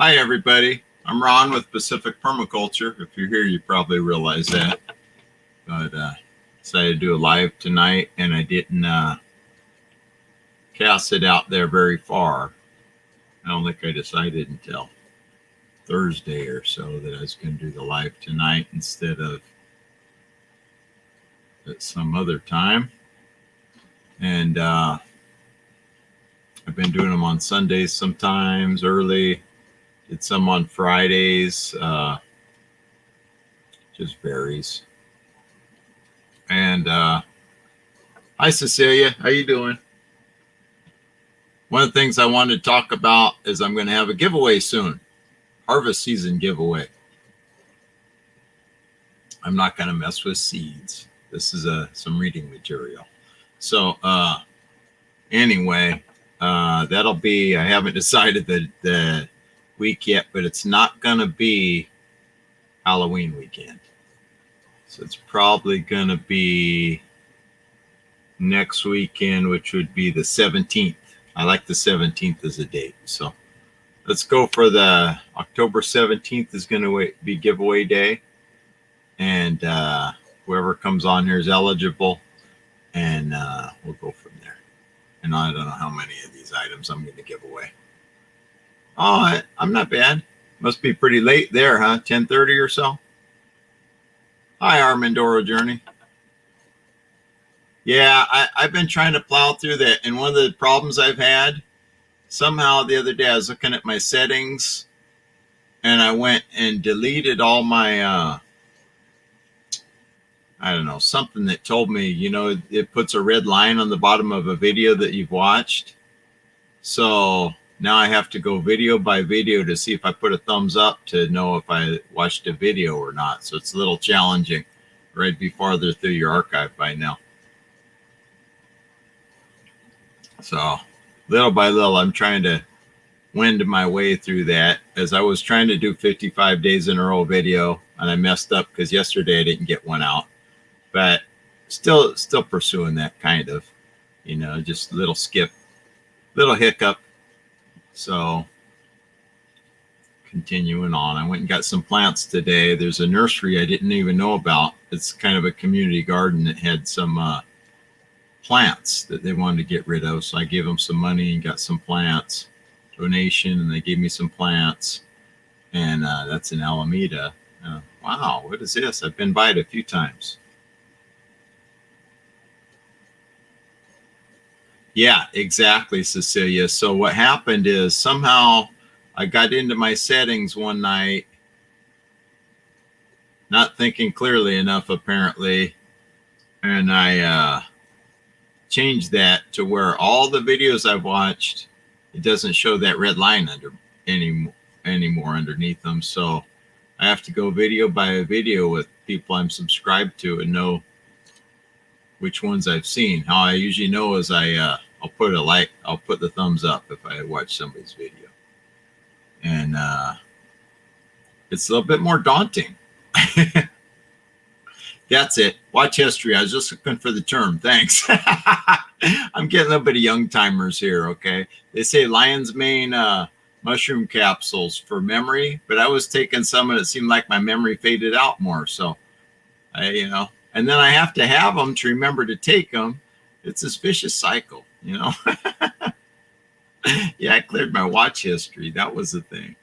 Hi, everybody. I'm Ron with Pacific Permaculture. If you're here, you probably realize that. But decided to do a live tonight, and I didn't cast it out there very far. I don't think I decided until Thursday or so that I was going to do the live tonight instead of at some other time. And I've been doing them on Sundays sometimes early. Did some on Fridays. Just varies. And hi, Cecilia. How you doing? One of the things I wanted to talk about is I'm going to have a giveaway soon. Harvest season giveaway. I'm not going to mess with seeds. This is some reading material. So anyway, that'll be, I haven't decided the week yet, but it's not going to be Halloween weekend. So it's probably going to be next weekend, which would be the 17th. I like the 17th as a date. So let's go for the October 17th is going to be giveaway day. And whoever comes on here is eligible. And we'll go from there. And I don't know how many of these items I'm going to give away. Oh, I'm not bad. Must be pretty late there, huh? 10:30 or so. Hi, Armandoro Journey. Yeah, I've been trying to plow through that. And one of the problems I've had, somehow the other day I was looking at my settings and I went and deleted all my, I don't know, something that told me, you know, it puts a red line on the bottom of a video that you've watched. So now I have to go video by video to see if I put a thumbs up to know if I watched a video or not. So it's a little challenging. Right, be farther through your archive by now. So little by little, I'm trying to wend my way through that, as I was trying to do 55 days in a row video, and I messed up because yesterday I didn't get one out. But still pursuing that kind of, you know, just little skip, little hiccup. So continuing on, I went and got some plants today. There's a nursery I didn't even know about. It's kind of a community garden that had some plants that they wanted to get rid of. So I gave them some money and got some plants, donation, and they gave me some plants. And that's in Alameda. Wow, what is this? I've been by it a few times. Yeah, exactly, Cecilia. So what happened is somehow I got into my settings one night, not thinking clearly enough, apparently, and I changed that to where all the videos I've watched, it doesn't show that red line under anymore underneath them. So I have to go video by video with people I'm subscribed to and know which ones I've seen. How I usually know is I'll put a like, I'll put the thumbs up if I watch somebody's video. And it's a little bit more daunting. That's it. Watch history. I was just looking for the term. Thanks. I'm getting a little bit of young timers here, okay? They say lion's mane mushroom capsules for memory, but I was taking some and it seemed like my memory faded out more. So, you know, and then I have to have them to remember to take them. It's this vicious cycle, you know? Yeah, I cleared my watch history. That was the thing.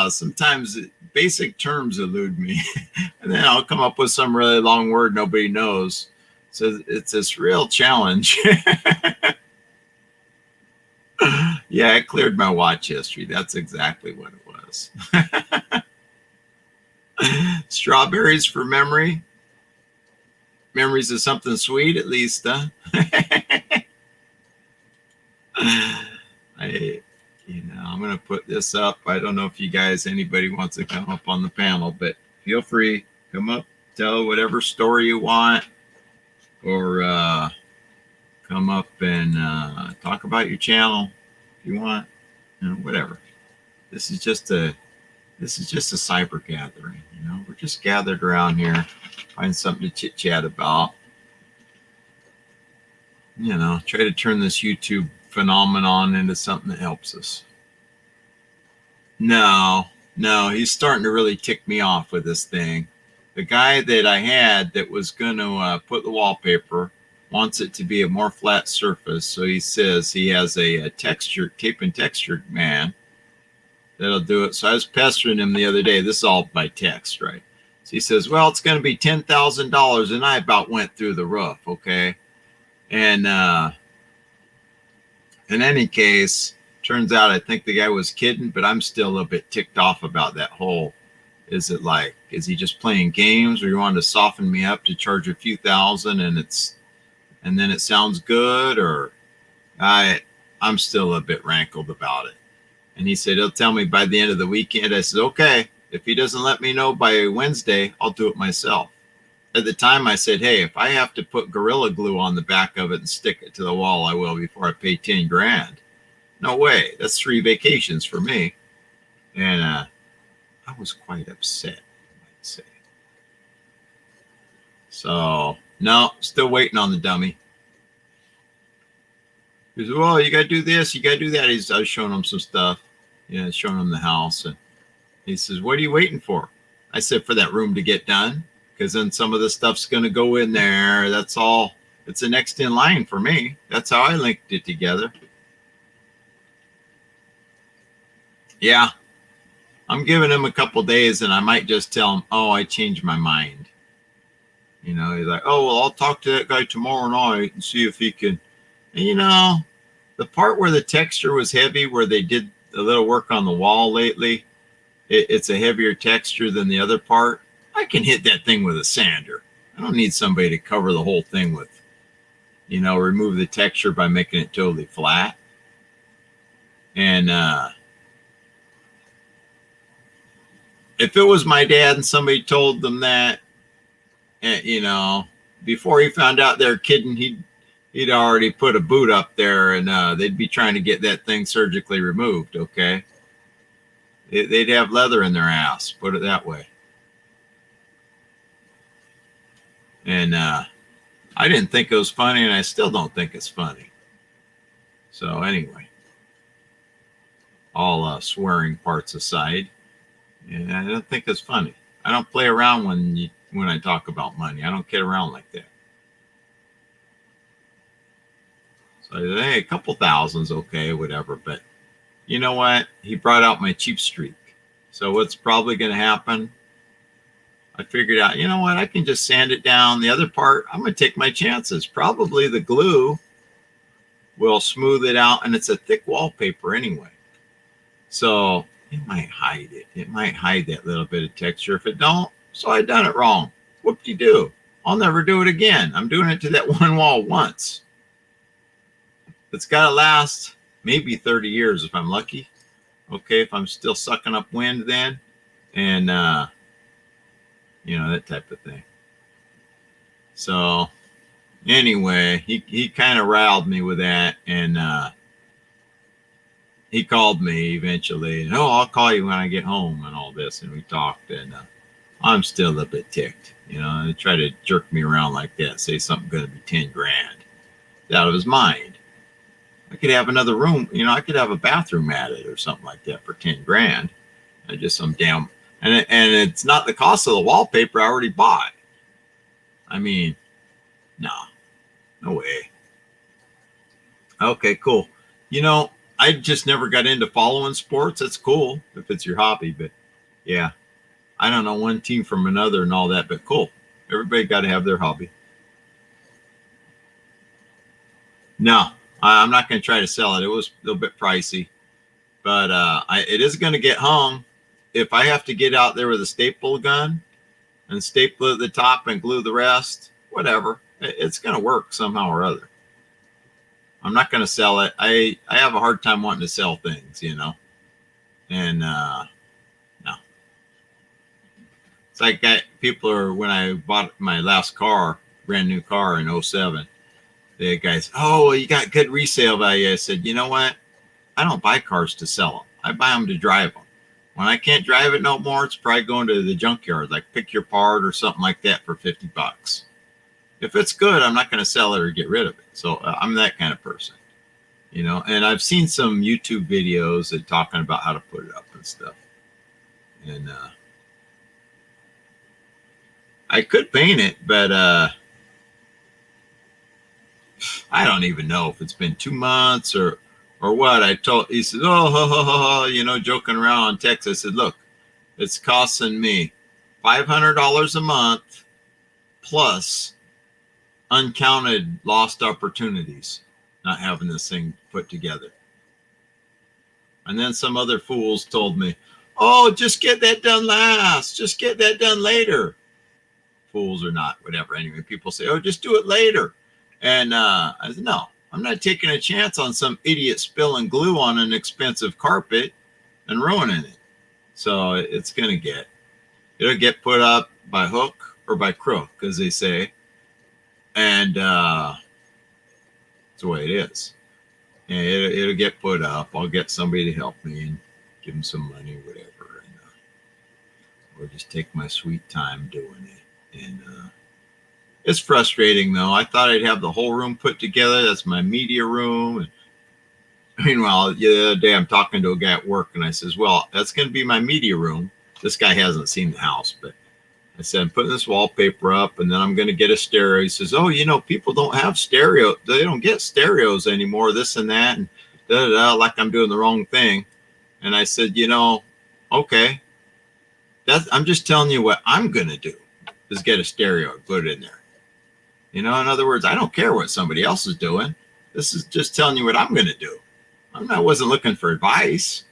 Sometimes basic terms elude me. And then I'll come up with some really long word nobody knows. So it's this real challenge. Yeah, I cleared my watch history. That's exactly what it was. Strawberries for memory. Memories of something sweet, at least, huh? I'm going to put this up. I don't know if you guys, anybody wants to come up on the panel, but feel free, come up, tell whatever story you want, or come up and talk about your channel if you want, you know, whatever. This is just a cyber gathering, you know. We're just gathered around here, find something to chit chat about. You know, try to turn this YouTube phenomenon into something that helps us. No, he's starting to really tick me off with this thing. The guy that I had that was going to put the wallpaper wants it to be a more flat surface. So he says he has a texture, tape and texture man that'll do it. So I was pestering him the other day. This is all by text, right? So he says, well, it's going to be $10,000. And I about went through the roof, okay? And in any case, turns out I think the guy was kidding, but I'm still a bit ticked off about that whole, is he just playing games, or you want to soften me up to charge a few thousand and then it sounds good? Or I'm still a bit rankled about it. And he said, he'll tell me by the end of the weekend. I said, okay, if he doesn't let me know by Wednesday, I'll do it myself. At the time I said, hey, if I have to put Gorilla Glue on the back of it and stick it to the wall, I will before I pay 10 grand. No way. That's 3 vacations for me. And I was quite upset, I might say. So, no, still waiting on the dummy. He said, well, you got to do this, you got to do that. I was showing him some stuff. Yeah, showing him the house. And he says, what are you waiting for? I said, for that room to get done. Because then some of the stuff's going to go in there. That's all. It's the next in line for me. That's how I linked it together. Yeah. I'm giving him a couple days, and I might just tell him, oh, I changed my mind. You know, he's like, oh, well, I'll talk to that guy tomorrow night and see if he can. And, you know, the part where the texture was heavy, where they did a little work on the wall lately, it's a heavier texture than the other part. I can hit that thing with a sander. I don't need somebody to cover the whole thing with, you know, remove the texture by making it totally flat. And if it was my dad and somebody told them that, you know, before he found out they're kidding, he'd already put a boot up there, and they'd be trying to get that thing surgically removed, okay? They'd have leather in their ass, put it that way. And I didn't think it was funny, and I still don't think it's funny. So anyway, all swearing parts aside, and I don't think it's funny. I don't play around when I talk about money. I don't kid around like that. So I said, hey, a couple thousand's okay, whatever. But you know what? He brought out my cheap streak. So what's probably going to happen? I figured out, you know what? I can just sand it down. The other part, I'm going to take my chances. Probably the glue will smooth it out, and it's a thick wallpaper anyway. So it might hide it. It might hide that little bit of texture. If it don't, so I done it wrong. Whoop-de-doo. I'll never do it again. I'm doing it to that one wall once. It's got to last maybe 30 years if I'm lucky. Okay, if I'm still sucking up wind then. And, you know, that type of thing. So anyway, he kind of riled me with that, and he called me eventually, and I'll call you when I get home and all this, and we talked, and I'm still a bit ticked, you know. They try to jerk me around like that, say something going to be 10 grand. It's out of his mind. I could have another room, you know, I could have a bathroom added or something like that for 10 grand. Just some damn, and it's not the cost of the wallpaper I already bought. I mean, no way. Okay, cool. You know, I just never got into following sports. That's cool if it's your hobby, but yeah, I don't know one team from another and all that, but cool. Everybody got to have their hobby. No, I'm not going to try to sell it. It was a little bit pricey, but it is going to get hung. If I have to get out there with a staple gun and staple at the top and glue the rest, whatever, it's going to work somehow or other. I'm not going to sell it. I have a hard time wanting to sell things, you know, and no. It's like people are, when I bought my last car, brand new car in 07, the guys, oh, you got good resale value. I said, you know what? I don't buy cars to sell them. I buy them to drive them. When I can't drive it no more, it's probably going to the junkyard, like Pick Your Part or something like that for $50. If it's good, I'm not going to sell it or get rid of it. So I'm that kind of person, you know. And I've seen some YouTube videos that talking about how to put it up and stuff. And I could paint it, but I don't even know if it's been 2 months or what. He said, oh, ho, ho, ho, ho, you know, joking around on text. I said, look, it's costing me $500 a month plus uncounted lost opportunities not having this thing put together. And then some other fools told me, oh, just get that done last. Just get that done later. Fools or not, whatever. Anyway, people say, oh, just do it later. And I said, no, I'm not taking a chance on some idiot spilling glue on an expensive carpet and ruining it. So it'll get put up by hook or by crook, as they say. And that's the way it is. And it'll get put up. I'll get somebody to help me and give them some money, whatever. And, or just take my sweet time doing it. And it's frustrating, though. I thought I'd have the whole room put together. That's my media room. And meanwhile, the other day I'm talking to a guy at work, and I says, well, that's going to be my media room. This guy hasn't seen the house, but I said, I'm putting this wallpaper up, and then I'm going to get a stereo. He says, oh, you know, people don't have stereo. They don't get stereos anymore, this and that, and da-da-da, like I'm doing the wrong thing. And I said, you know, okay, I'm just telling you what I'm going to do is get a stereo and put it in there. You know, in other words, I don't care what somebody else is doing. This is just telling you what I'm going to do. I wasn't looking for advice.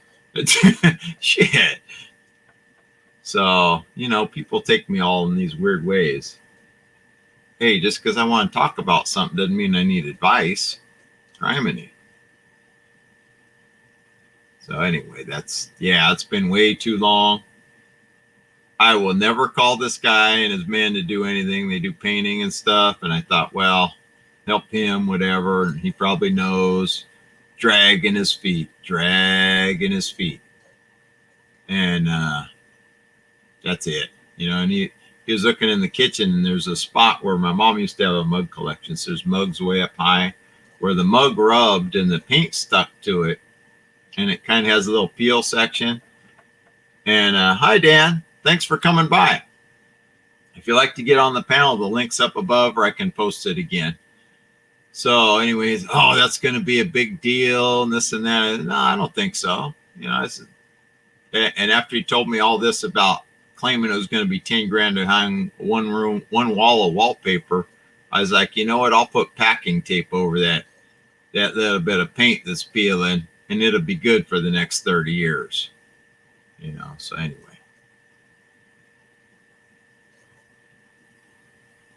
Shit. So, you know, people take me all in these weird ways. Hey, just because I want to talk about something doesn't mean I need advice. Criminy. So anyway, it's been way too long. I will never call this guy and his men to do anything. They do painting and stuff. And I thought, well, help him, whatever. And he probably knows. Dragging his feet. And that's it. You know, and he was looking in the kitchen, and there's a spot where my mom used to have a mug collection. So there's mugs way up high where the mug rubbed and the paint stuck to it. And it kind of has a little peel section. And hi, Dan. Thanks for coming by. If you'd like to get on the panel, the link's up above, or I can post it again. So anyways, oh, that's going to be a big deal and this and that. No, I don't think so. You know, I said, and after he told me all this about claiming it was going to be 10 grand to hang one wall of wallpaper, I was like, you know what? I'll put packing tape over that little bit of paint that's peeling, and it'll be good for the next 30 years. You know, so anyway.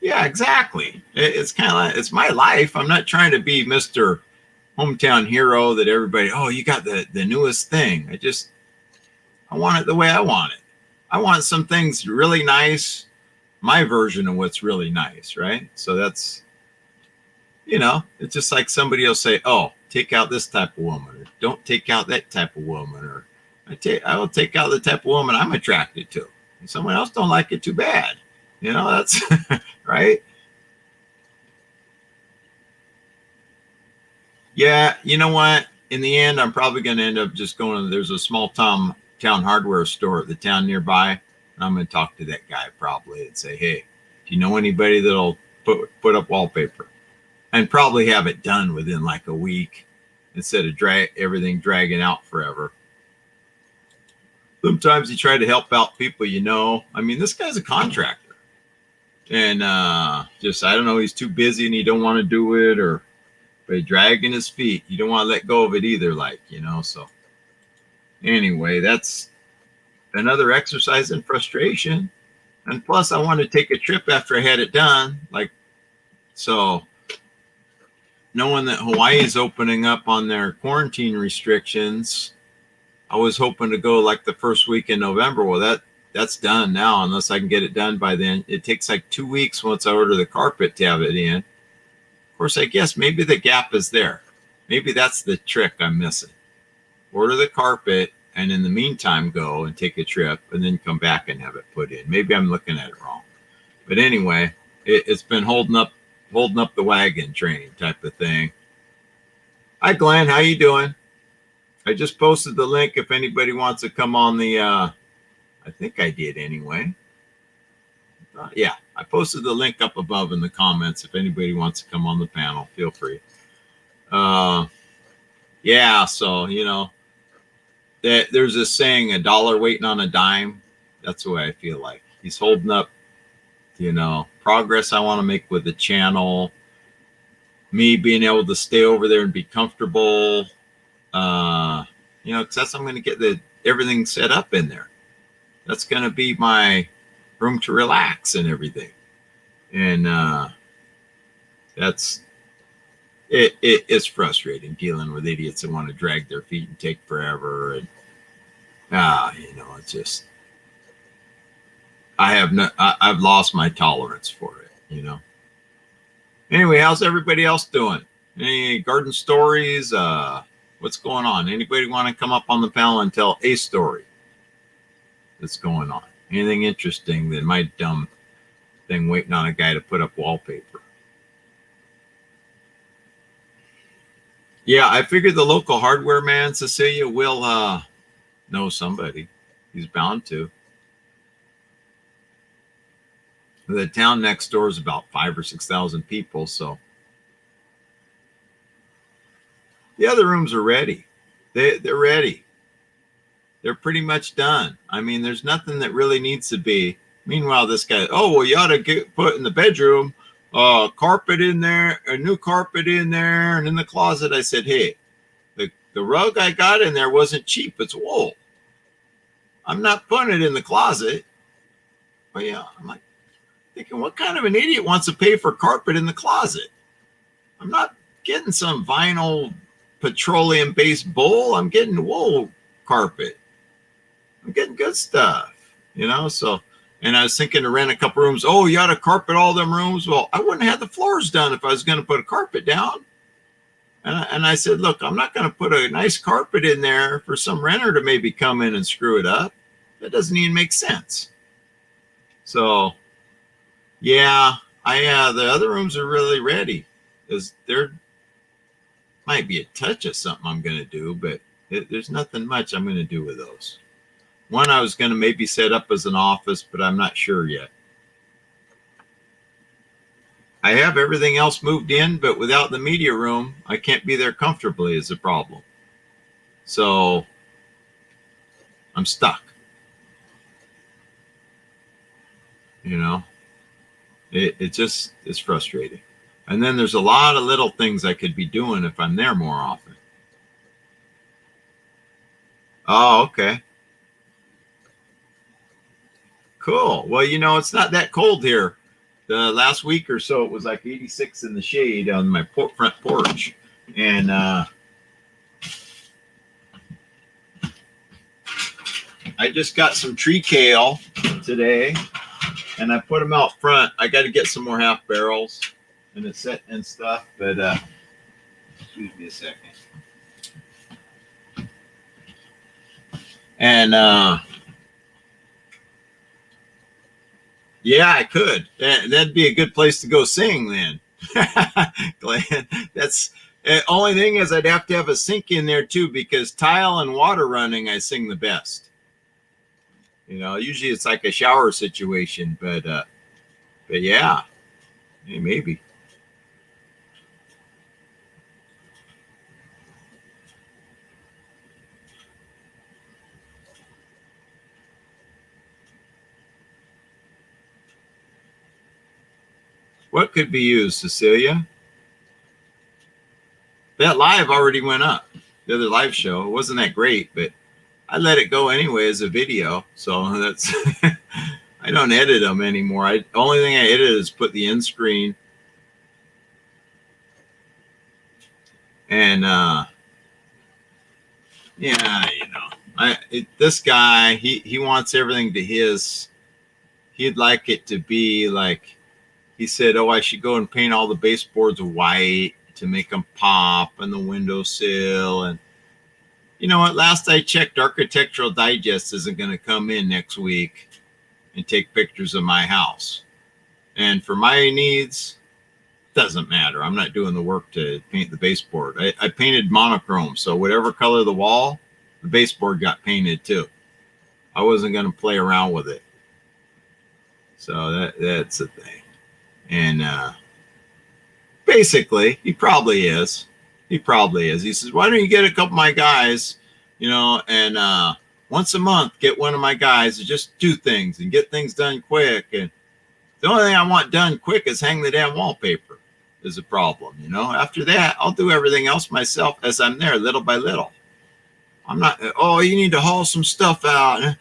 Yeah, exactly. It's kind of like, it's my life. I'm not trying to be Mr. Hometown Hero that everybody, oh, you got the newest thing. I want it the way I want it. I want some things really nice, my version of what's really nice, right? So that's, you know, it's just like somebody will say, oh, take out this type of woman, or don't take out that type of woman, or I will take out the type of woman I'm attracted to. And someone else don't like it, too bad. You know, that's right. Yeah, you know what? In the end, I'm probably going to end up just going to, there's a small town hardware store at the town nearby. And I'm going to talk to that guy probably and say, hey, do you know anybody that'll put up wallpaper? And probably have it done within like a week instead of everything dragging out forever. Sometimes you try to help out people, you know. I mean, this guy's a contractor. And I don't know, he's too busy and he don't want to do it, or but dragging his feet. You don't want to let go of it either, like, you know. So anyway, that's another exercise in frustration. And plus, I wanted to take a trip after I had it done. Like, so knowing that Hawaii is opening up on their quarantine restrictions, I was hoping to go like the first week in November. Well, that's done now, unless I can get it done by then. It takes like 2 weeks once I order the carpet to have it in. Of course, I guess maybe the gap is there. Maybe that's the trick I'm missing. Order the carpet, and in the meantime, go and take a trip, and then come back and have it put in. Maybe I'm looking at it wrong. But anyway, it's been holding up the wagon train type of thing. Hi, Glenn. How you doing? I just posted the link if anybody wants to come on the, I think I did anyway. Yeah, I posted the link up above in the comments. If anybody wants to come on the panel, feel free. Yeah, so, you know, there's this saying, a dollar waiting on a dime. That's the way I feel like. He's holding up, you know, progress I want to make with the channel, me being able to stay over there and be comfortable, you know, because that's I'm going to get everything set up in there. That's going to be my room to relax and everything. And it's frustrating dealing with idiots that want to drag their feet and take forever. And you know, it's just, I've lost my tolerance for it, you know. Anyway, how's everybody else doing? Any garden stories? What's going on? Anybody want to come up on the panel and tell a story that's going on? Anything interesting than my dumb thing waiting on a guy to put up wallpaper? Yeah, I figured the local hardware man, Cecilia, will know somebody. He's bound to. The town next door is about 5,000 or 6,000 people, so the other rooms are ready. They're ready. They're pretty much done. I mean, there's nothing that really needs to be. Meanwhile, this guy, oh, well, you ought to put in the bedroom carpet in there, a new carpet in there, and in the closet. I said, hey, the rug I got in there wasn't cheap. It's wool. I'm not putting it in the closet. But yeah, I'm like thinking, what kind of an idiot wants to pay for carpet in the closet? I'm not getting some vinyl petroleum-based bowl. I'm getting wool carpet. I'm getting good stuff, you know. So, and I was thinking to rent a couple rooms. Oh, you ought to carpet all them rooms. Well, I wouldn't have the floors done if I was going to put a carpet down. And I said, look, I'm not going to put a nice carpet in there for some renter to maybe come in and screw it up. That doesn't even make sense. So, yeah, the other rooms are really ready. There might be a touch of something I'm going to do, but there's nothing much I'm going to do with those. One I was going to maybe set up as an office, but I'm not sure yet. I have everything else moved in, but without the media room, I can't be there comfortably is a problem. So I'm stuck. You know, it just is frustrating. And then there's a lot of little things I could be doing if I'm there more often. Oh, okay. Cool. Well, you know, it's not that cold here. The last week or so, it was like 86 in the shade on my front porch. And I just got some tree kale today, and I put them out front. I got to get some more half barrels and it's set and stuff, but excuse me a second. And yeah, I could. That'd be a good place to go sing then. Glenn, that's the only thing is I'd have to have a sink in there too, because tile and water running, I sing the best. You know, usually it's like a shower situation, but yeah, maybe. What could be used, Cecilia? That live already went up. The other live show, it wasn't that great, but I let it go anyway as a video. So that's I don't edit them anymore. The only thing I edit is put the end screen. And yeah, you know, this guy, he wants everything to his. He'd like it to be like, he said, oh, I should go and paint all the baseboards white to make them pop, and the windowsill. And you know what? Last I checked, Architectural Digest isn't going to come in next week and take pictures of my house. And for my needs, doesn't matter. I'm not doing the work to paint the baseboard. I painted monochrome, so whatever color the wall, the baseboard got painted too. I wasn't going to play around with it. So that's the thing. And basically, he probably is. He probably is. He says, why don't you get a couple of my guys, and once a month, get one of my guys to just do things and get things done quick. And the only thing I want done quick is hang the damn wallpaper is a problem, After that, I'll do everything else myself as I'm there, little by little. I'm not, you need to haul some stuff out.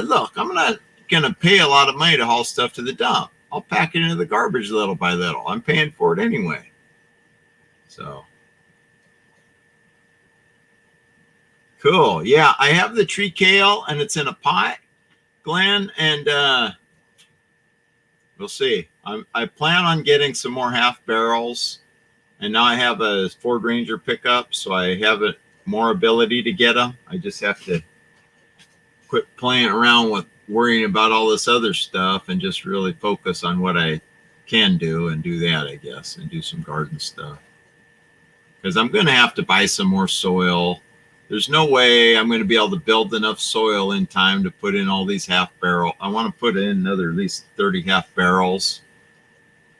Look, I'm not going to pay a lot of money to haul stuff to the dump. I'll pack it into the garbage little by little. I'm paying for it anyway. So. Cool. Yeah, I have the tree kale, and it's in a pot, Glenn, and we'll see. I plan on getting some more half barrels, and now I have a Ford Ranger pickup, so I have more ability to get them. I just have to quit playing around with worrying about all this other stuff and just really focus on what I can do and do that, I guess, and do some garden stuff. Because I'm going to have to buy some more soil. There's no way I'm going to be able to build enough soil in time to put in all these half barrel. I want to put in another at least 30 half barrels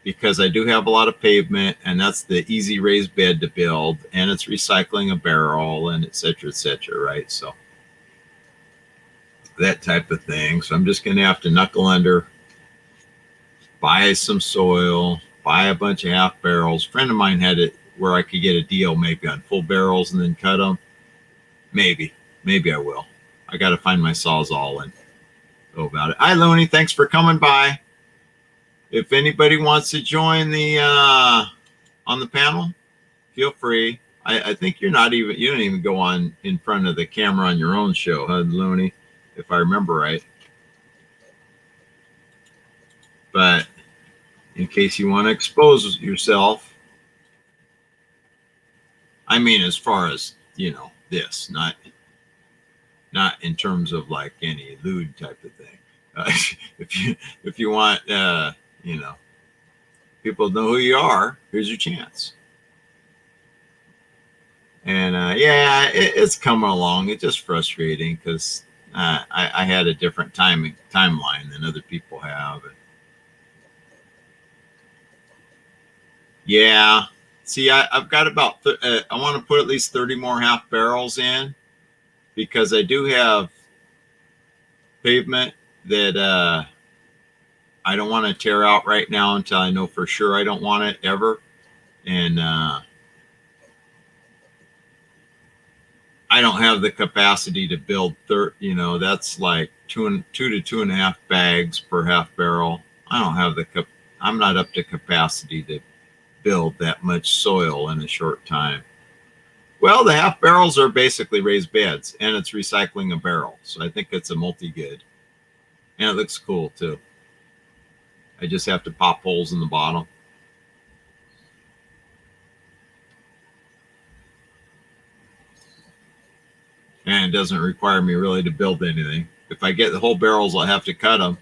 because I do have a lot of pavement, and that's the easy raised bed to build, and it's recycling a barrel, and et cetera, right? So that type of thing. So I'm just going to have to knuckle under, buy some soil, buy a bunch of half barrels. A friend of mine had it where I could get a deal maybe on full barrels and then cut them. Maybe I will. I got to find my Sawzall and go about it. Hi, Looney. Thanks for coming by. If anybody wants to join the on the panel, feel free. I think you don't even go on in front of the camera on your own show, huh, Looney? If I remember right. But in case you want to expose yourself, I mean, as far as this, not in terms of like any lewd type of thing. If you want, people know who you are, here's your chance. And it's coming along. It's just frustrating because I had a different timeline than other people have. And yeah. See, I've got about, I want to put at least 30 more half barrels in because I do have pavement that I don't want to tear out right now until I know for sure I don't want it ever. And I don't have the capacity to build that's like two to 2.5 bags per half barrel. I don't have I'm not up to capacity to build that much soil in a short time. Well, the half barrels are basically raised beds, and it's recycling a barrel. So I think it's a multi-good. And it looks cool too. I just have to pop holes in the bottom. And it doesn't require me really to build anything. If I get the whole barrels, I'll have to cut them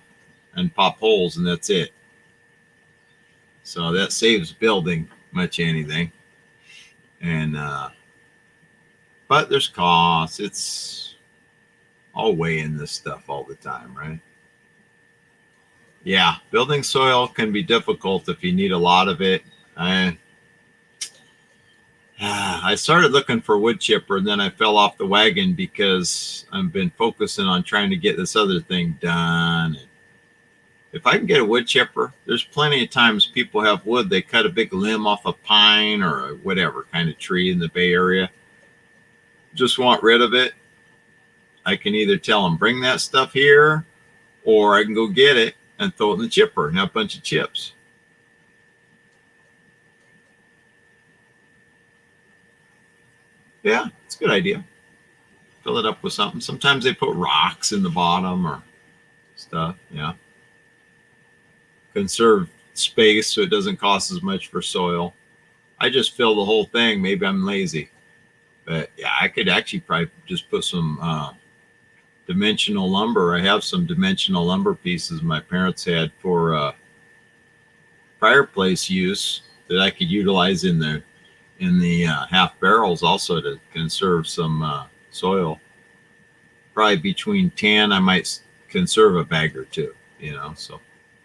and pop holes, and that's it. So that saves building much anything. And but there's costs. It's all weighing this stuff all the time, right? Yeah, building soil can be difficult if you need a lot of it. I started looking for wood chipper, and then I fell off the wagon because I've been focusing on trying to get this other thing done. If I can get a wood chipper, there's plenty of times people have wood. They cut a big limb off a pine or a whatever kind of tree in the Bay Area. Just want rid of it. I can either tell them, bring that stuff here, or I can go get it and throw it in the chipper and have a bunch of chips. Yeah, it's a good idea. Fill it up with something. Sometimes they put rocks in the bottom or stuff, yeah. Conserve space so it doesn't cost as much for soil. I just fill the whole thing. Maybe I'm lazy. But yeah, I could actually probably just put some dimensional lumber. I have some dimensional lumber pieces my parents had for fireplace use that I could utilize in the half barrels also to conserve some soil. Probably between 10, I might conserve a bag or two, you know, so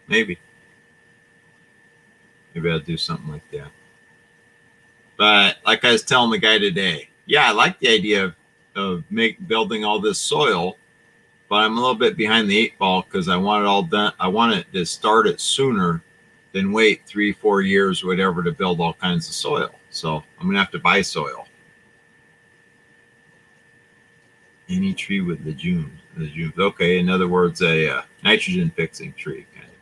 maybe I'll do something like that. But like I was telling the guy today, yeah, I like the idea of building all this soil, but I'm a little bit behind the 8 ball because I want it all done. I want it to start it sooner than wait 3-4 years or whatever to build all kinds of soil. So I'm gonna have to buy soil. Any tree with the June. Okay, in other words, a nitrogen fixing tree, kind of.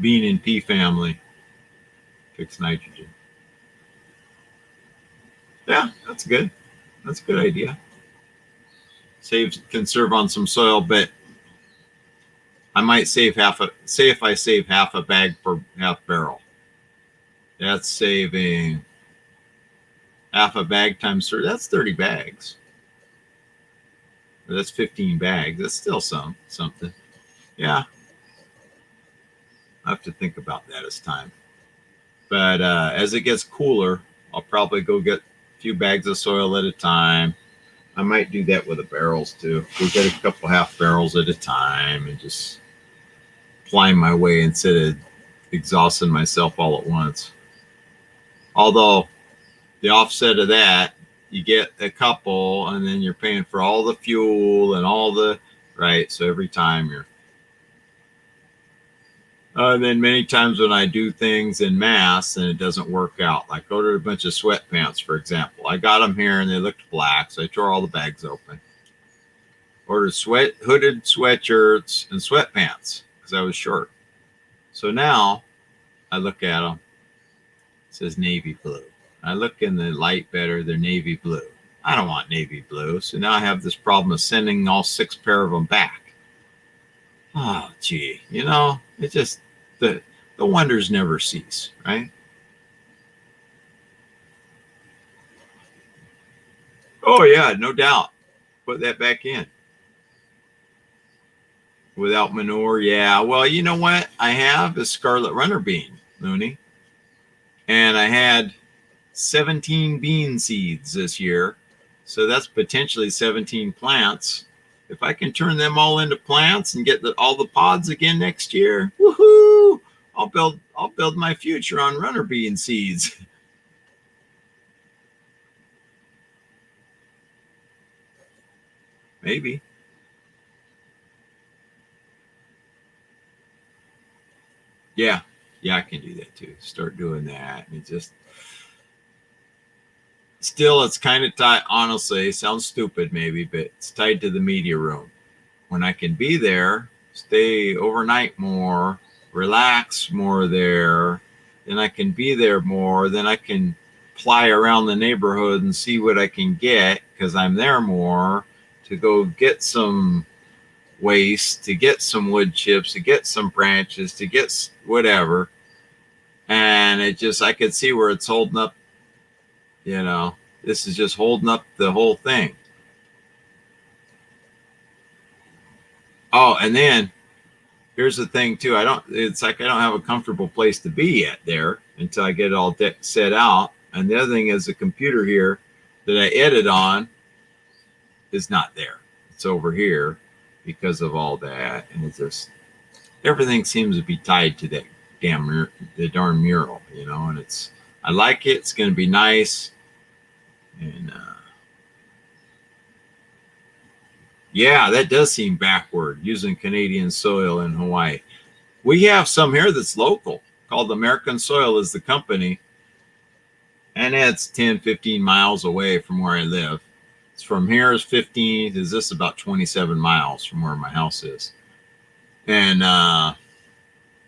Bean and pea family, fix nitrogen. Yeah, that's good. That's a good idea. Conserve on some soil, but I might save if I save half a bag per half barrel. That's saving half a bag times 30. That's 30 bags. That's 15 bags. That's still something. Yeah. I have to think about that as time. But as it gets cooler, I'll probably go get a few bags of soil at a time. I might do that with the barrels too. We'll get a couple half barrels at a time and just climb my way instead of exhausting myself all at once. Although the offset of that, you get a couple and then you're paying for all the fuel and all the, right? So every time you're, and then many times when I do things in mass and it doesn't work out, like ordered a bunch of sweatpants, for example. I got them here and they looked black, so I tore all the bags open. Ordered hooded sweatshirts and sweatpants because I was short. So now I look at them. It says navy blue. I look in the light better, they're navy blue. I don't want navy blue. So now I have this problem of sending all 6 pair of them back. Oh, gee, you know, it just, the wonders never cease, right? Oh, yeah, no doubt. Put that back in. Without manure, yeah. Well, you know what? I have a scarlet runner bean, Looney. And I had 17 bean seeds this year. So that's potentially 17 plants. If I can turn them all into plants and get all the pods again next year, woohoo! I'll build my future on runner bean seeds. Maybe. Yeah, I can do that too. Start doing that. And just still, it's kind of tied. Honestly, sounds stupid maybe, but it's tied to the media room. When I can be there, stay overnight more, relax more there, then I can be there more. Then I can fly around the neighborhood and see what I can get because I'm there more to go get some waste, to get some wood chips, to get some branches, to get whatever. And it just, I could see where it's holding up, you know, this is just holding up the whole thing. Oh, and then here's the thing too. It's like I don't have a comfortable place to be yet there until I get it all set out. And the other thing is the computer here that I edit on is not there. It's over here because of all that. And it's just, everything seems to be tied to that the darn mural, you know, and I like it. It's going to be nice. And, yeah, that does seem backward, using Canadian soil in Hawaii. We have some here that's local, called American Soil is the company. And it's 10, 15 miles away from where I live. It's from here is 15, is this about 27 miles from where my house is. And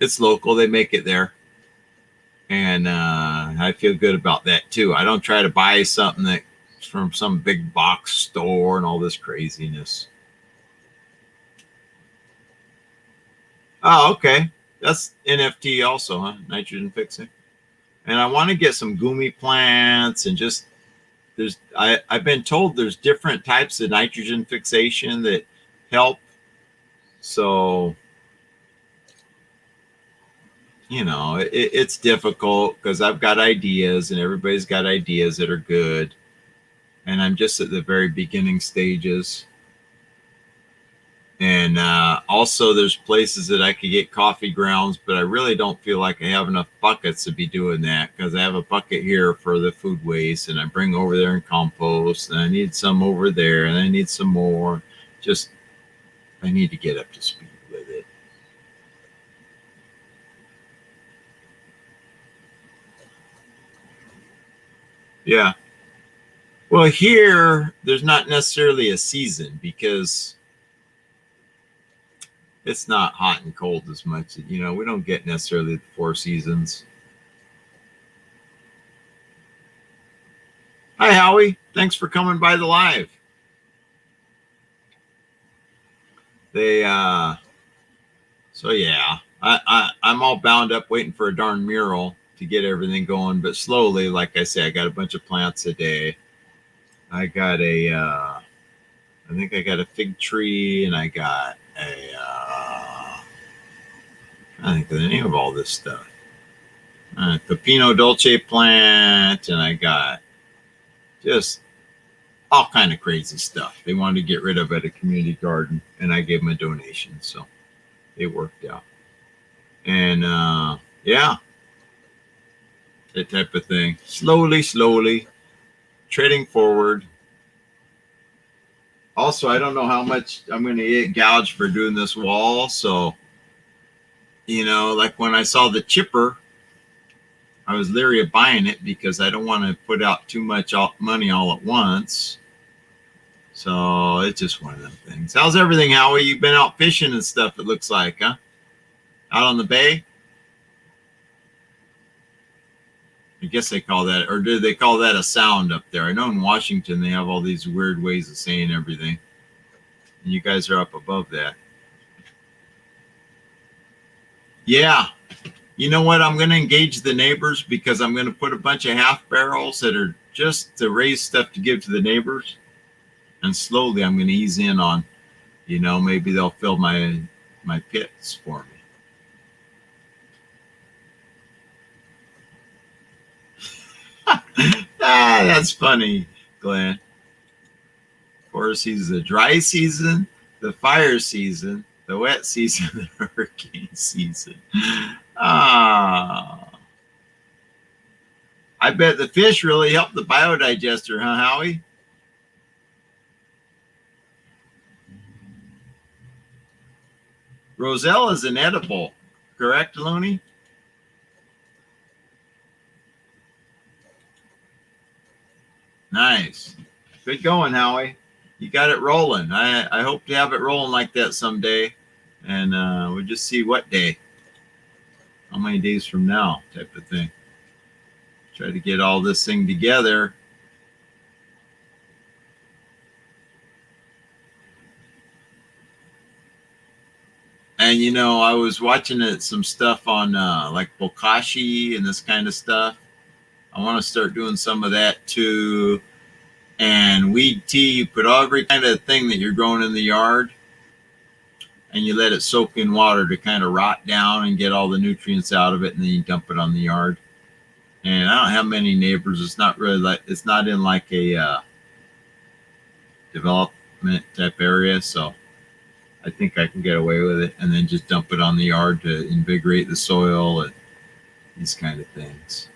it's local, they make it there. And I feel good about that too. I don't try to buy something that's from some big box store and all this craziness. Oh, okay. That's NFT also, huh? Nitrogen fixing. And I want to get some gumi plants and just I've been told there's different types of nitrogen fixation that help. So it's difficult because I've got ideas and everybody's got ideas that are good. And I'm just at the very beginning stages. And also there's places that I could get coffee grounds, but I really don't feel like I have enough buckets to be doing that because I have a bucket here for the food waste and I bring over there and compost and I need some over there and I need some more. Just, I need to get up to speed with it. Yeah. Well, here, there's not necessarily a season because it's not hot and cold as much. We don't get necessarily the 4 seasons. Hi, Howie. Thanks for coming by the live. So yeah, I'm all bound up waiting for a darn mural to get everything going, but slowly, like I say, I got a bunch of plants a day. I got I think I got a fig tree and I got I think of the name of all this stuff. Pepino Dolce plant, and I got just all kind of crazy stuff. They wanted to get rid of at a community garden, and I gave them a donation, so it worked out. And yeah, that type of thing. Slowly, treading forward. Also, I don't know how much I'm going to get gouged for doing this wall, so like when I saw the chipper, I was leery of buying it because I don't want to put out too much money all at once. So it's just one of them things. How's everything, Howie? You've been out fishing and stuff, it looks like, huh? Out on the bay? I guess they call that, or do they call that a sound up there? I know in Washington they have all these weird ways of saying everything. And you guys are up above that. Yeah. You know what? I'm going to engage the neighbors because I'm going to put a bunch of half barrels that are just to raise stuff to give to the neighbors. And slowly I'm going to ease in on, maybe they'll fill my pits for me. That's funny, Glenn. 4 seasons: the dry season, the fire season, the wet season, the hurricane season. I bet the fish really help the biodigester, huh, Howie? Roselle is an edible, correct, Looney? Nice. Good going, Howie. You got it rolling. I hope to have it rolling like that someday. And we'll just see what day. How many days from now, type of thing. Try to get all this thing together. And I was watching some stuff on like bokashi and this kind of stuff. I want to start doing some of that too. And weed tea, you put every kind of thing that you're growing in the yard and you let it soak in water to kind of rot down and get all the nutrients out of it, and then you dump it on the yard. And I don't have many neighbors. It's not in like a development type area, so I think I can get away with it, and then just dump it on the yard to invigorate the soil and these kind of things.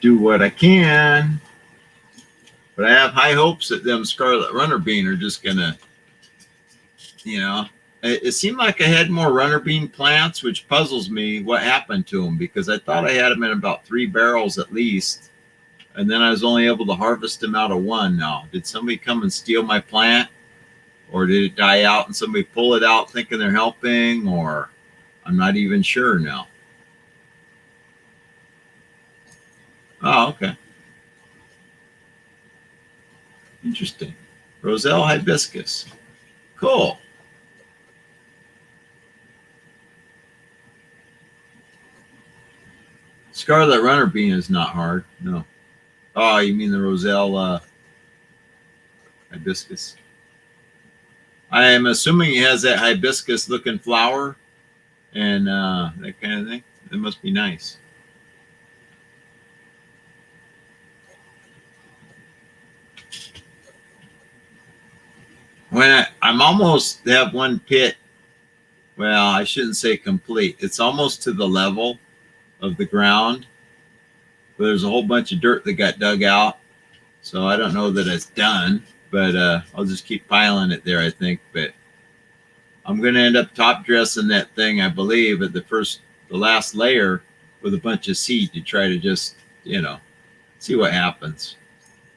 Do what I can, but I have high hopes that them scarlet runner bean are just gonna, it seemed like I had more runner bean plants, which puzzles me what happened to them, because I thought I had them in about 3 barrels at least, and then I was only able to harvest them out of 1. Now, did somebody come and steal my plant, or did it die out and somebody pull it out thinking they're helping, or I'm not even sure now. Oh, okay. Interesting. Roselle Hibiscus. Cool. Scarlet runner bean is not hard. No. Oh, you mean the Roselle Hibiscus? I am assuming it has that hibiscus looking flower. and that kind of thing. It must be nice. When I'm almost have one pit, well, I shouldn't say complete. It's almost to the level of the ground, but there's a whole bunch of dirt that got dug out. So I don't know that it's done, but I'll just keep piling it there, I think. But I'm going to end up top dressing that thing, I believe, at the last layer with a bunch of seed to try to just, see what happens.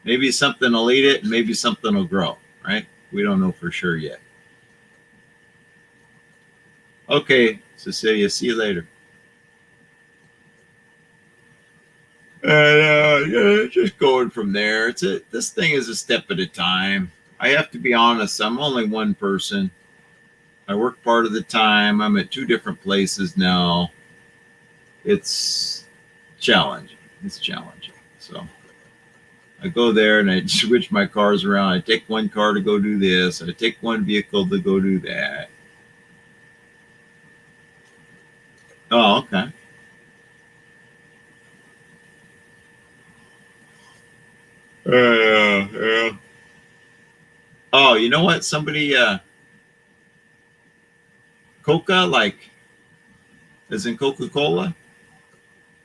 Maybe something will eat it and maybe something will grow, right? We don't know for sure yet. Okay, Cecilia, see you later. And just going from there. This thing is a step at a time. I have to be honest, I'm only one person. I work part of the time. I'm at 2 different places now. It's challenging. So I go there and I switch my cars around. I take one car to go do this. I take one vehicle to go do that. Oh, okay. Yeah. Oh, you know what? Somebody, Coca, like, as in Coca-Cola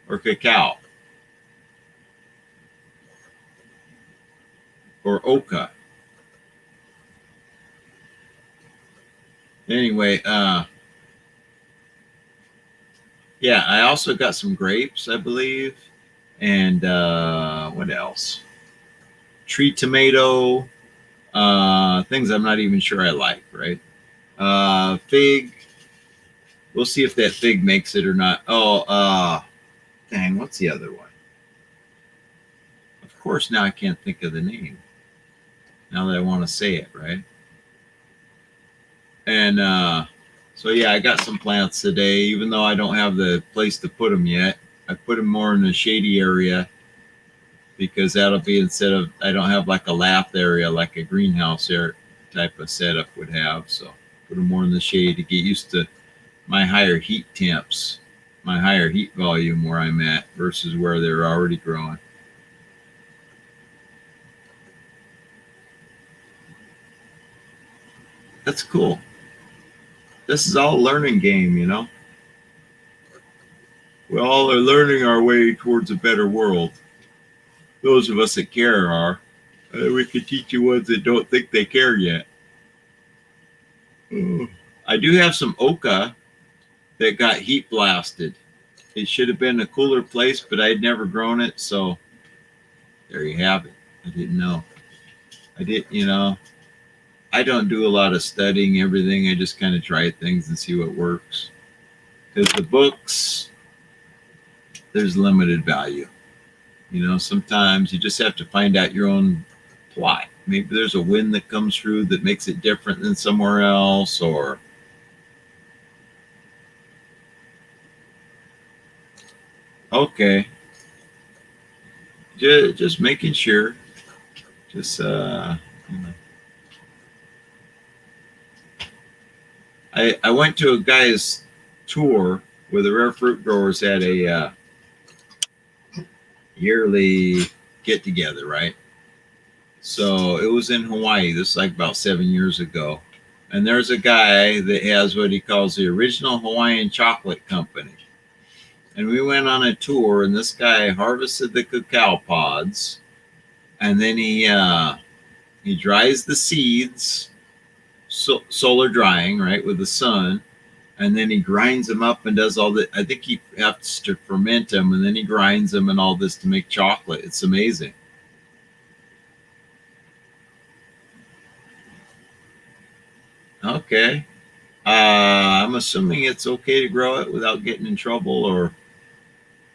or cacao or Oka. Anyway, yeah, I also got some grapes, I believe, and what else? Tree tomato, things I'm not even sure I like, right? Fig. We'll see if that fig makes it or not. Oh, dang, what's the other one? Of course, now I can't think of the name. Now that I want to say it, right? And so, yeah, I got some plants today, even though I don't have the place to put them yet. I put them more in a shady area because that'll be instead of, I don't have like a lath area, like a greenhouse area type of setup would have. So put them more in the shade to get used to my higher heat temps, my higher heat volume where I'm at versus where they're already growing. That's cool. This is all a learning game, We all are learning our way towards a better world. Those of us that care are. We could teach you ones that don't think they care yet. I do have some Oka that got heat blasted. It should have been a cooler place, but I had never grown it, so there you have it. I didn't know. I don't do a lot of studying everything. I just kind of try things and see what works. Because the books, there's limited value. Sometimes you just have to find out your own plot. Maybe there's a wind that comes through that makes it different than somewhere else, or okay. Just making sure. Just I went to a guy's tour where the rare fruit growers had a yearly get together, right? So it was in Hawaii. This is like about 7 years ago. And there's a guy that has what he calls the original Hawaiian chocolate company. And we went on a tour, and this guy harvested the cacao pods, and then he dries the seeds, solar drying, right, with the sun, and then he grinds them up and does all that. I think he has to ferment them, and then he grinds them and all this to make chocolate. It's amazing. Okay. I'm assuming it's okay to grow it without getting in trouble, or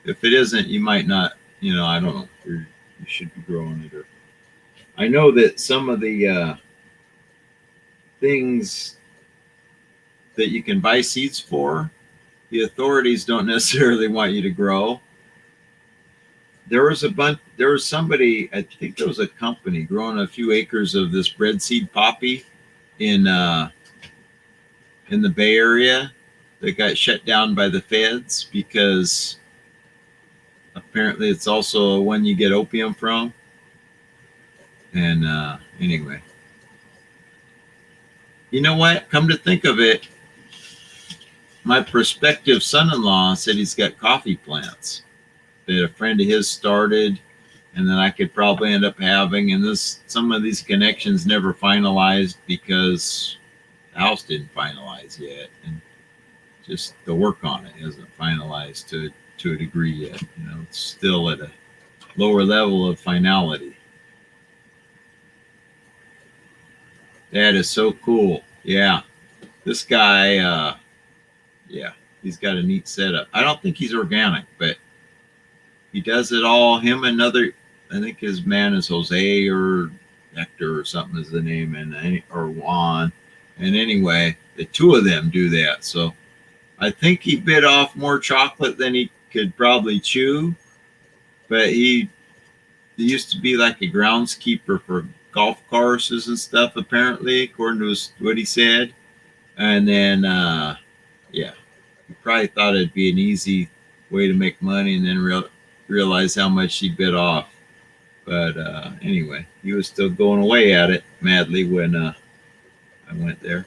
if it isn't, you might not, I don't know. You should be growing it. Or I know that some of the things that you can buy seeds for, the authorities don't necessarily want you to grow. There was somebody, I think there was a company growing a few acres of this bread seed poppy in the Bay Area. that got shut down by the feds because apparently it's also one you get opium from. And anyway, you know what? Come to think of it, my prospective son-in-law said he's got coffee plants that a friend of his started, and then I could probably end up having. And some of these connections never finalized because the house didn't finalize yet, and just the work on it isn't finalized to a degree yet. You know, it's still at a lower level of finality. That is so cool. Yeah, this guy, yeah, he's got a neat setup. I don't think he's organic, but he does it all. Him and another, I think his man is Jose or Hector or something is the name, or Juan. And anyway, the two of them do that. So I think he bit off more chocolate than he could probably chew. But he used to be like a groundskeeper for golf courses and stuff, apparently, according to what he said. And then, yeah, he probably thought it'd be an easy way to make money, and then realize how much he bit off. But anyway, he was still going away at it madly when I went there.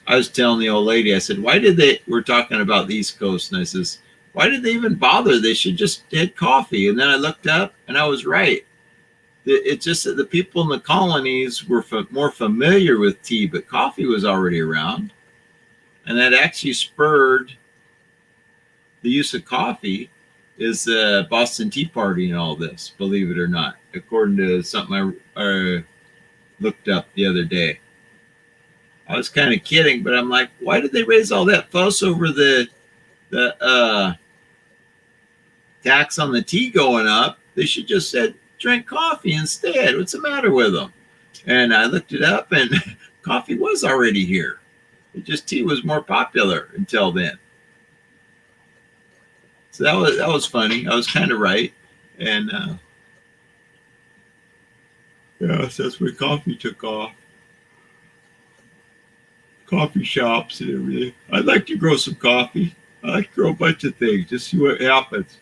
I was telling the old lady, I said, we're talking about the East Coast, and I says, why did they even bother? They should just had coffee. And then I looked up, and I was right. It's just that the people in the colonies were more familiar with tea, but coffee was already around. And that actually spurred the use of coffee is the Boston Tea Party and all this, believe it or not, according to something I looked up the other day. I was kind of kidding, but I'm like, why did they raise all that fuss over the tax on the tea going up? They should just said drink coffee instead. What's the matter with them? And I looked it up, and coffee was already here. It just tea was more popular until then. So that was funny. I was kind of right, and yeah, so that's where coffee took off. Coffee shops and everything. I'd like to grow some coffee. I like to grow a bunch of things. Just see what happens.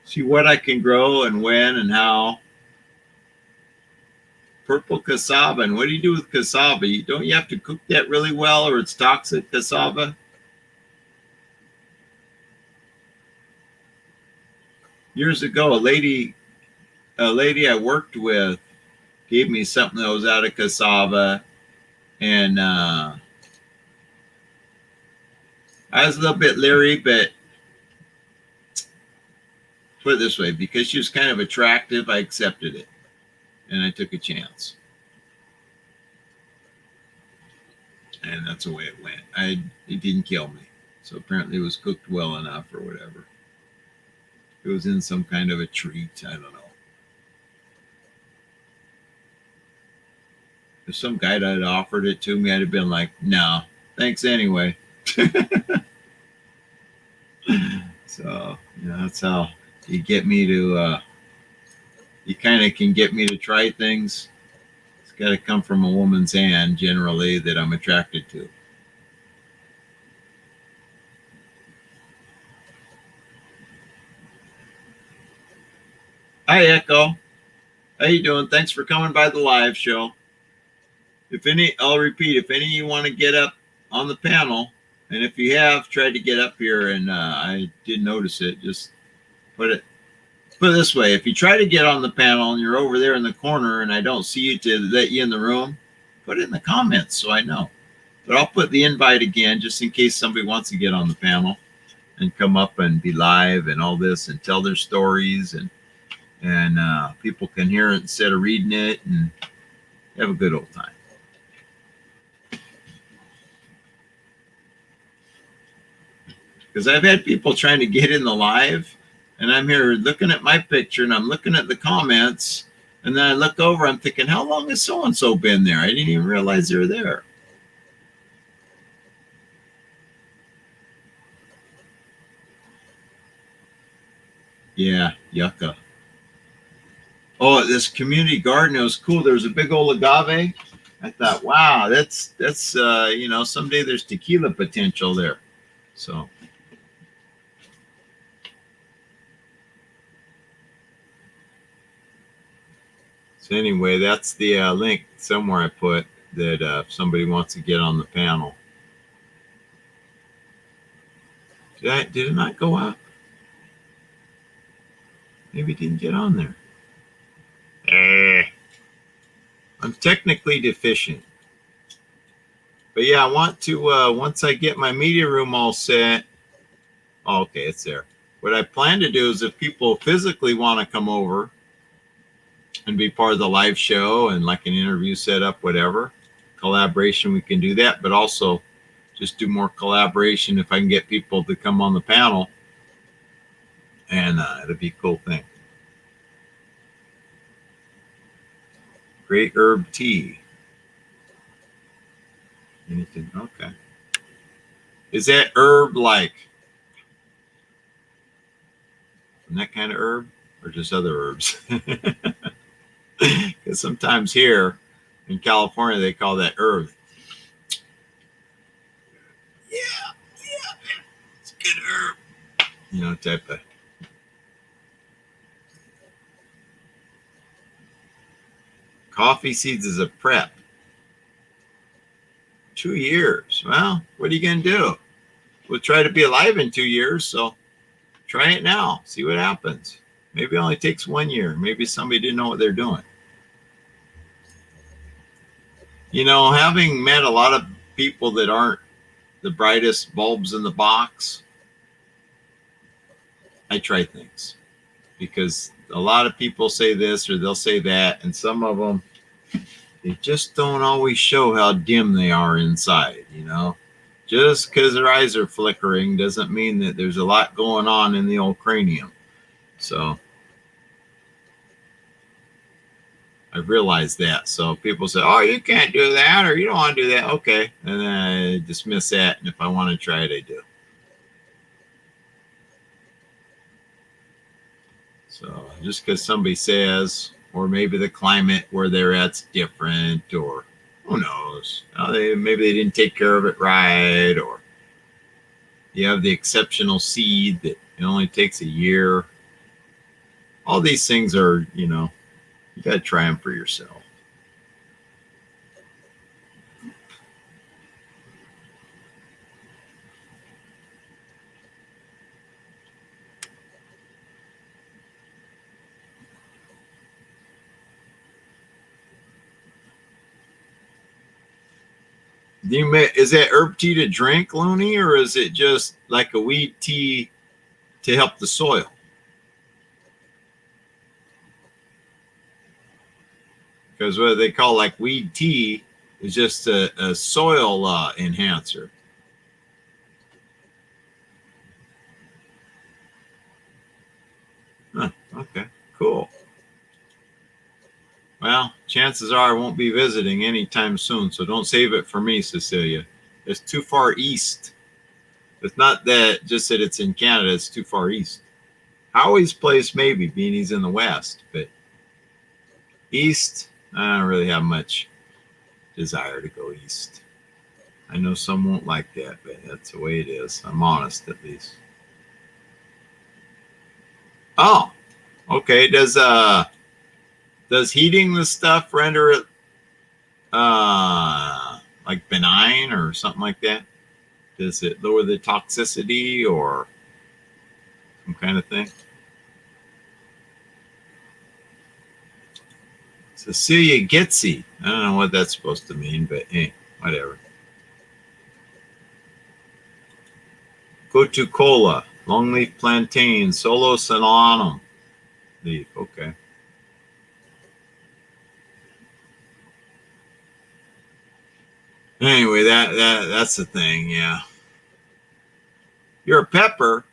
See what I can grow and when and how. Purple cassava. And what do you do with cassava? Don't you have to cook that really well, or it's toxic, cassava? Years ago, a lady I worked with gave me something that was out of cassava, and I was a little bit leery, but put it this way, because she was kind of attractive, I accepted it, and I took a chance. And that's the way it went. It didn't kill me. So apparently it was cooked well enough or whatever. It was in some kind of a treat. I don't know. If some guy that had offered it to me, I'd have been like, no, thanks anyway. So, that's how you get me to, you kind of can get me to try things. It's got to come from a woman's hand, generally, that I'm attracted to. Hi, Echo. How you doing? Thanks for coming by the live show. I'll repeat, if any of you want to get up on the panel, and if you have tried to get up here and I did notice it, just put it this way. If you try to get on the panel and you're over there in the corner and I don't see you to let you in the room, put it in the comments so I know. But I'll put the invite again just in case somebody wants to get on the panel and come up and be live and all this and tell their stories, and people can hear it instead of reading it and have a good old time. Because I've had people trying to get in the live, and I'm here looking at my picture and I'm looking at the comments, and then I look over, I'm thinking, how long has so-and-so been there? I didn't even realize they were there. Yeah, yucca. Oh, this community garden, it was cool. There was a big old agave, I thought, wow, that's you know, someday there's tequila potential there. So anyway, that's the link somewhere I put that if somebody wants to get on the panel. Did it not go up? Maybe it didn't get on there. I'm technically deficient. But yeah, I want to, once I get my media room all set. Oh, okay, it's there. What I plan to do is if people physically want to come over and be part of the live show and like an interview setup, whatever, collaboration, we can do that. But also just do more collaboration if I can get people to come on the panel. And it'll be a cool thing. Great herb tea. Anything? Okay. Is that herb like that kind of herb or just other herbs? Because sometimes here in California, they call that herb. Yeah, it's a good herb. You know, type of. Coffee seeds is a prep. 2 years. Well, what are you going to do? We'll try to be alive in 2 years, so try it now. See what happens. Maybe it only takes 1 year. Maybe somebody didn't know what they're doing. You know, having met a lot of people that aren't the brightest bulbs in the box, I try things. Because a lot of people say this or they'll say that, and some of them, they just don't always show how dim they are inside, you know. Just because their eyes are flickering doesn't mean that there's a lot going on in the old cranium. So I realized that. So people say, oh, you can't do that, or you don't want to do that. Okay. And then I dismiss that. And if I want to try it, I do. So just because somebody says, or maybe the climate where they're at's different, or who knows? Maybe they didn't take care of it right, or you have the exceptional seed that it only takes a year. All these things are, you know, you got to try them for yourself. Is that herb tea to drink, Looney, or is it just like a weed tea to help the soil? Because what they call like weed tea is just a soil enhancer. Huh, okay, cool. Well, chances are I won't be visiting anytime soon, so don't save it for me, Cecilia. It's too far east. It's not that just that it's in Canada, it's too far east. Howie's place maybe, being he's in the west, but east, I don't really have much desire to go east. I know some won't like that, but that's the way it is. I'm honest, at least. Oh, okay. Does heating the stuff render it like benign or something like that? Does it lower the toxicity or some kind of thing? Cecilia Getsy. I don't know what that's supposed to mean, but hey, whatever. Coca-Cola, longleaf plantain, solo solanum leaf. Okay. Anyway, that's the thing. Yeah. You're a pepper.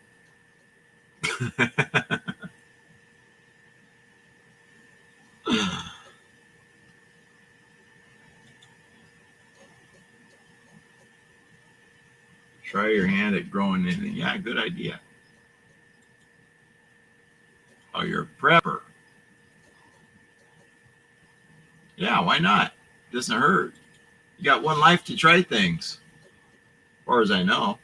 Try your hand at growing anything. Yeah, good idea. Oh, you're a prepper. Yeah, why not? doesn't hurt. You got one life to try things, as far as I know.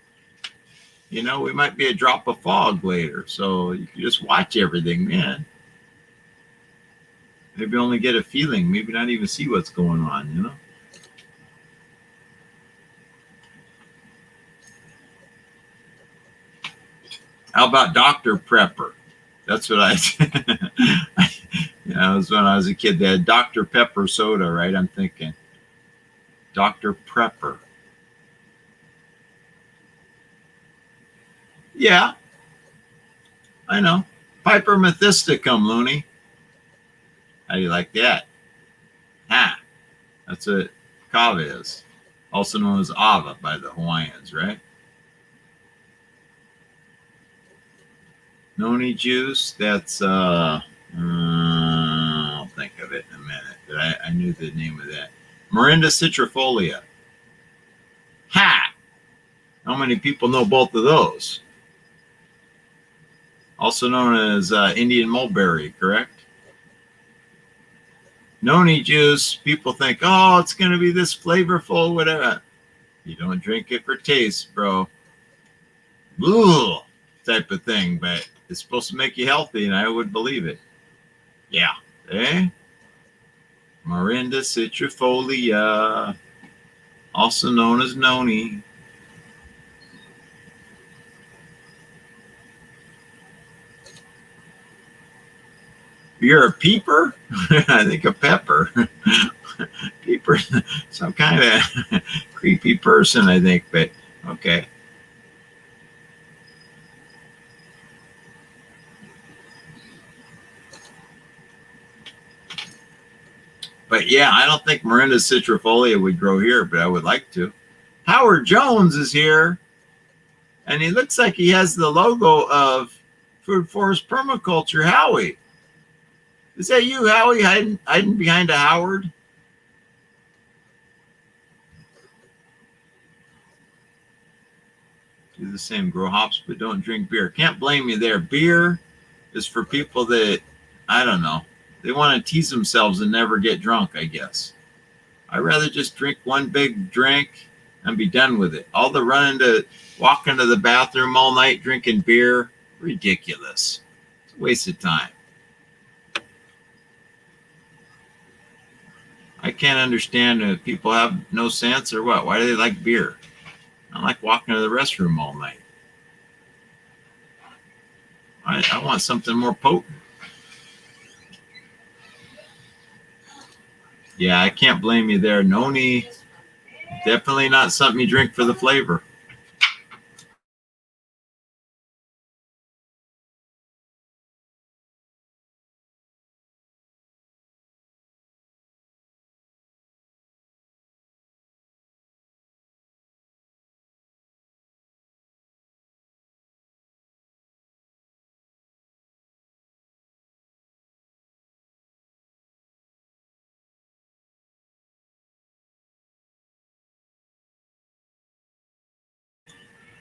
You know, we might be a drop of fog later, so you can just watch everything, man. Maybe only get a feeling, maybe not even see what's going on, you know? How about Dr. Prepper? That's what you know, when I was a kid, they had Dr. Pepper soda, right? I'm thinking, Dr. Prepper. Yeah, I know. Piper methisticum, Looney. How do you like that? Ha! That's what kava is. Also known as ava by the Hawaiians, right? Noni juice, that's, I'll think of it in a minute, but I knew the name of that. Morinda citrifolia. Ha! How many people know both of those? Also known as Indian mulberry, correct? Noni juice, people think, oh, it's going to be this flavorful, whatever. You don't drink it for taste, bro. Ooh, type of thing, but it's supposed to make you healthy, and I would believe it. Yeah. Eh? Morinda citrifolia, also known as noni. You're a peeper? I think a pepper. Peeper, some kind of creepy person, I think, but okay. But yeah, I don't think Morinda citrifolia would grow here, but I would like to. Howard Jones is here, and he looks like he has the logo of Food Forest Permaculture. Howie, is that you, Howie, hiding behind a Howard? Do the same, grow hops, but don't drink beer. Can't blame you there. Beer is for people that, I don't know, they want to tease themselves and never get drunk, I guess. I'd rather just drink one big drink and be done with it. All the walking to the bathroom all night drinking beer, ridiculous. It's a waste of time. I can't understand if people have no sense or what. Why do they like beer? I don't like walking to the restroom all night. I want something more potent. Yeah, I can't blame you there. Noni, definitely not something you drink for the flavor.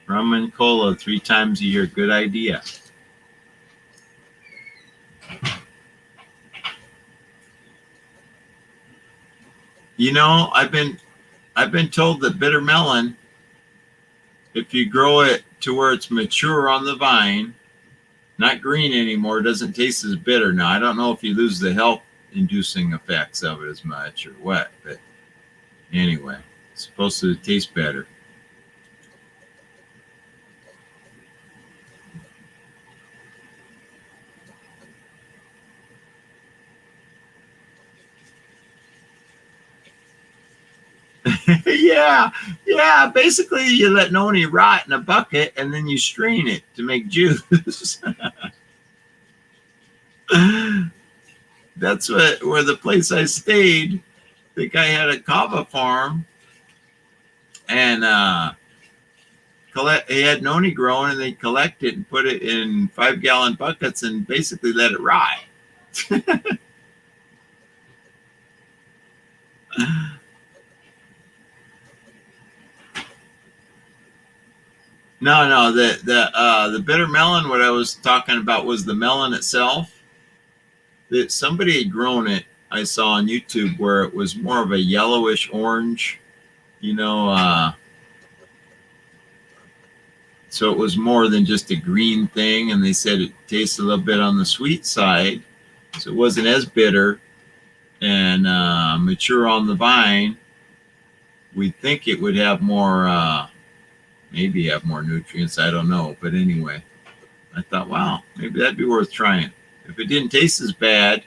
Rum and cola 3 times a year. Good idea. You know, I've been told that bitter melon, if you grow it to where it's mature on the vine, not green anymore, doesn't taste as bitter. Now, I don't know if you lose the health-inducing effects of it as much or what, but anyway, it's supposed to taste better. yeah. Basically, you let noni rot in a bucket and then you strain it to make juice. That's where the place I stayed. The guy had a kava farm, and he had noni growing, and they collect it and put it in 5-gallon buckets and basically let it rot. No, the bitter melon, what I was talking about was the melon itself. That somebody had grown it I saw on YouTube where it was more of a yellowish orange, so it was more than just a green thing. And they said it tasted a little bit on the sweet side, so it wasn't as bitter and mature on the vine. We'd think it would have more, maybe have more nutrients. I don't know. But anyway, I thought, wow, maybe that'd be worth trying. If it didn't taste as bad,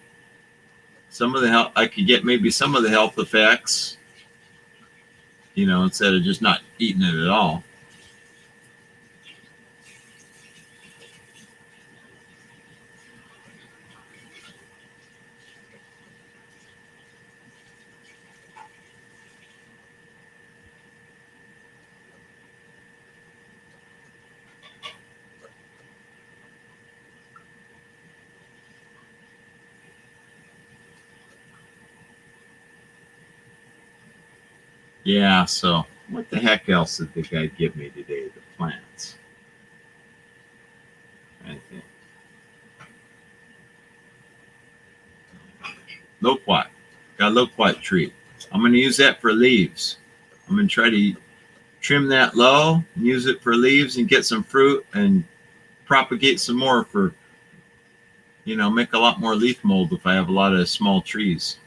some of the health, I could get maybe some of the health effects, instead of just not eating it at all. Yeah, so what the heck else did the guy give me today? The plants. I think. Loquat. Got a loquat tree. I'm going to use that for leaves. I'm going to try to trim that low and use it for leaves and get some fruit and propagate some more for, make a lot more leaf mold if I have a lot of small trees.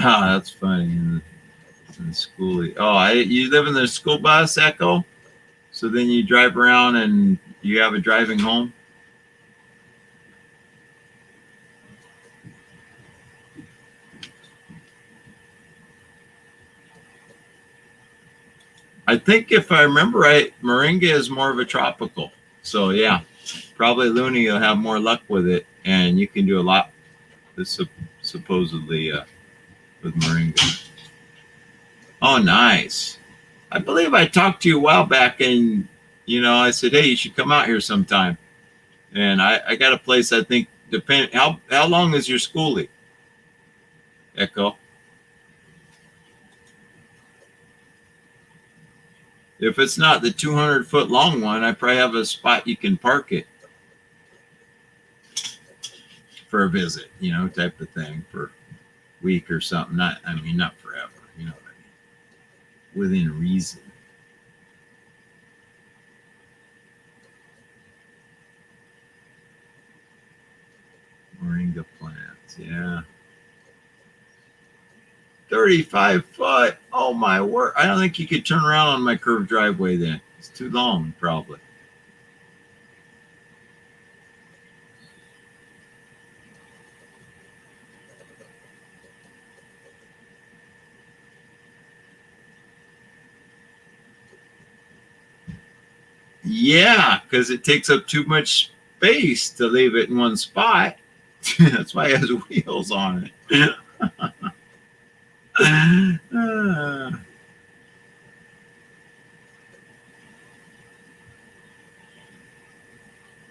Ah, that's funny. In the school. Oh, you live in the school bus, Echo? So then you drive around and you have a driving home? I think if I remember right, moringa is more of a tropical. So yeah, probably Looney will have more luck with it, and you can do a lot supposedly with moringa. Oh, nice. I believe I talked to you a while back, and I said, hey, you should come out here sometime. And I got a place. I think how long is your schoolie, Echo? If it's not the 200-foot long one, I probably have a spot you can park it for a visit, type of thing for a week or something. Not forever, what I mean. Within reason. Moringa plants, yeah. 35 foot. Oh my word. I don't think you could turn around on my curved driveway then. It's too long, probably. Yeah, because it takes up too much space to leave it in one spot. That's why it has wheels on it.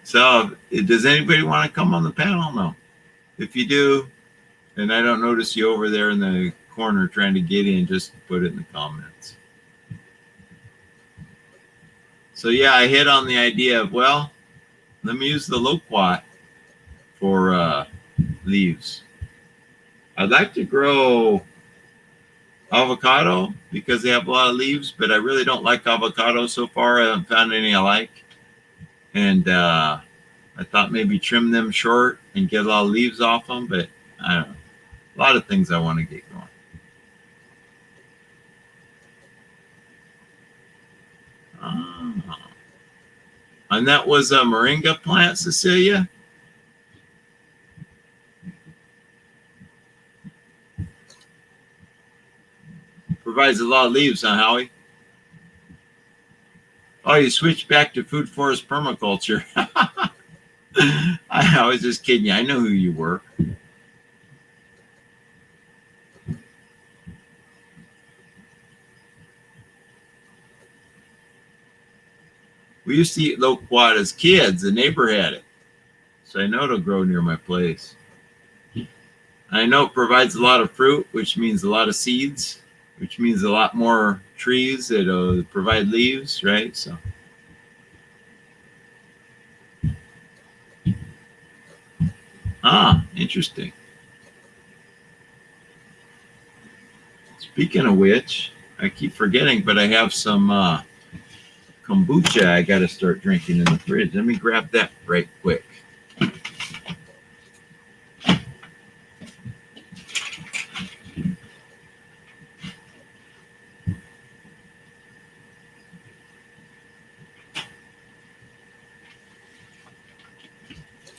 So, does anybody want to come on the panel? No. If you do, and I don't notice you over there in the corner trying to get in, just put it in the comments. So yeah, I hit on the idea of, well, let me use the loquat for leaves. I'd like to grow avocado because they have a lot of leaves, but I really don't like avocado so far. I haven't found any I like. And I thought maybe trim them short and get a lot of leaves off them, but I don't know. A lot of things I want to get going. And that was a moringa plant, Cecilia? Provides a lot of leaves, huh, Howie? Oh, you switched back to food forest permaculture. I was just kidding you. I know who you were. We used to eat loquat as kids. The neighbor had it. So I know it'll grow near my place. I know it provides a lot of fruit, which means a lot of seeds, which means a lot more trees that provide leaves, right? So, interesting. Speaking of which, I keep forgetting, but I have some kombucha I got to start drinking in the fridge. Let me grab that right quick.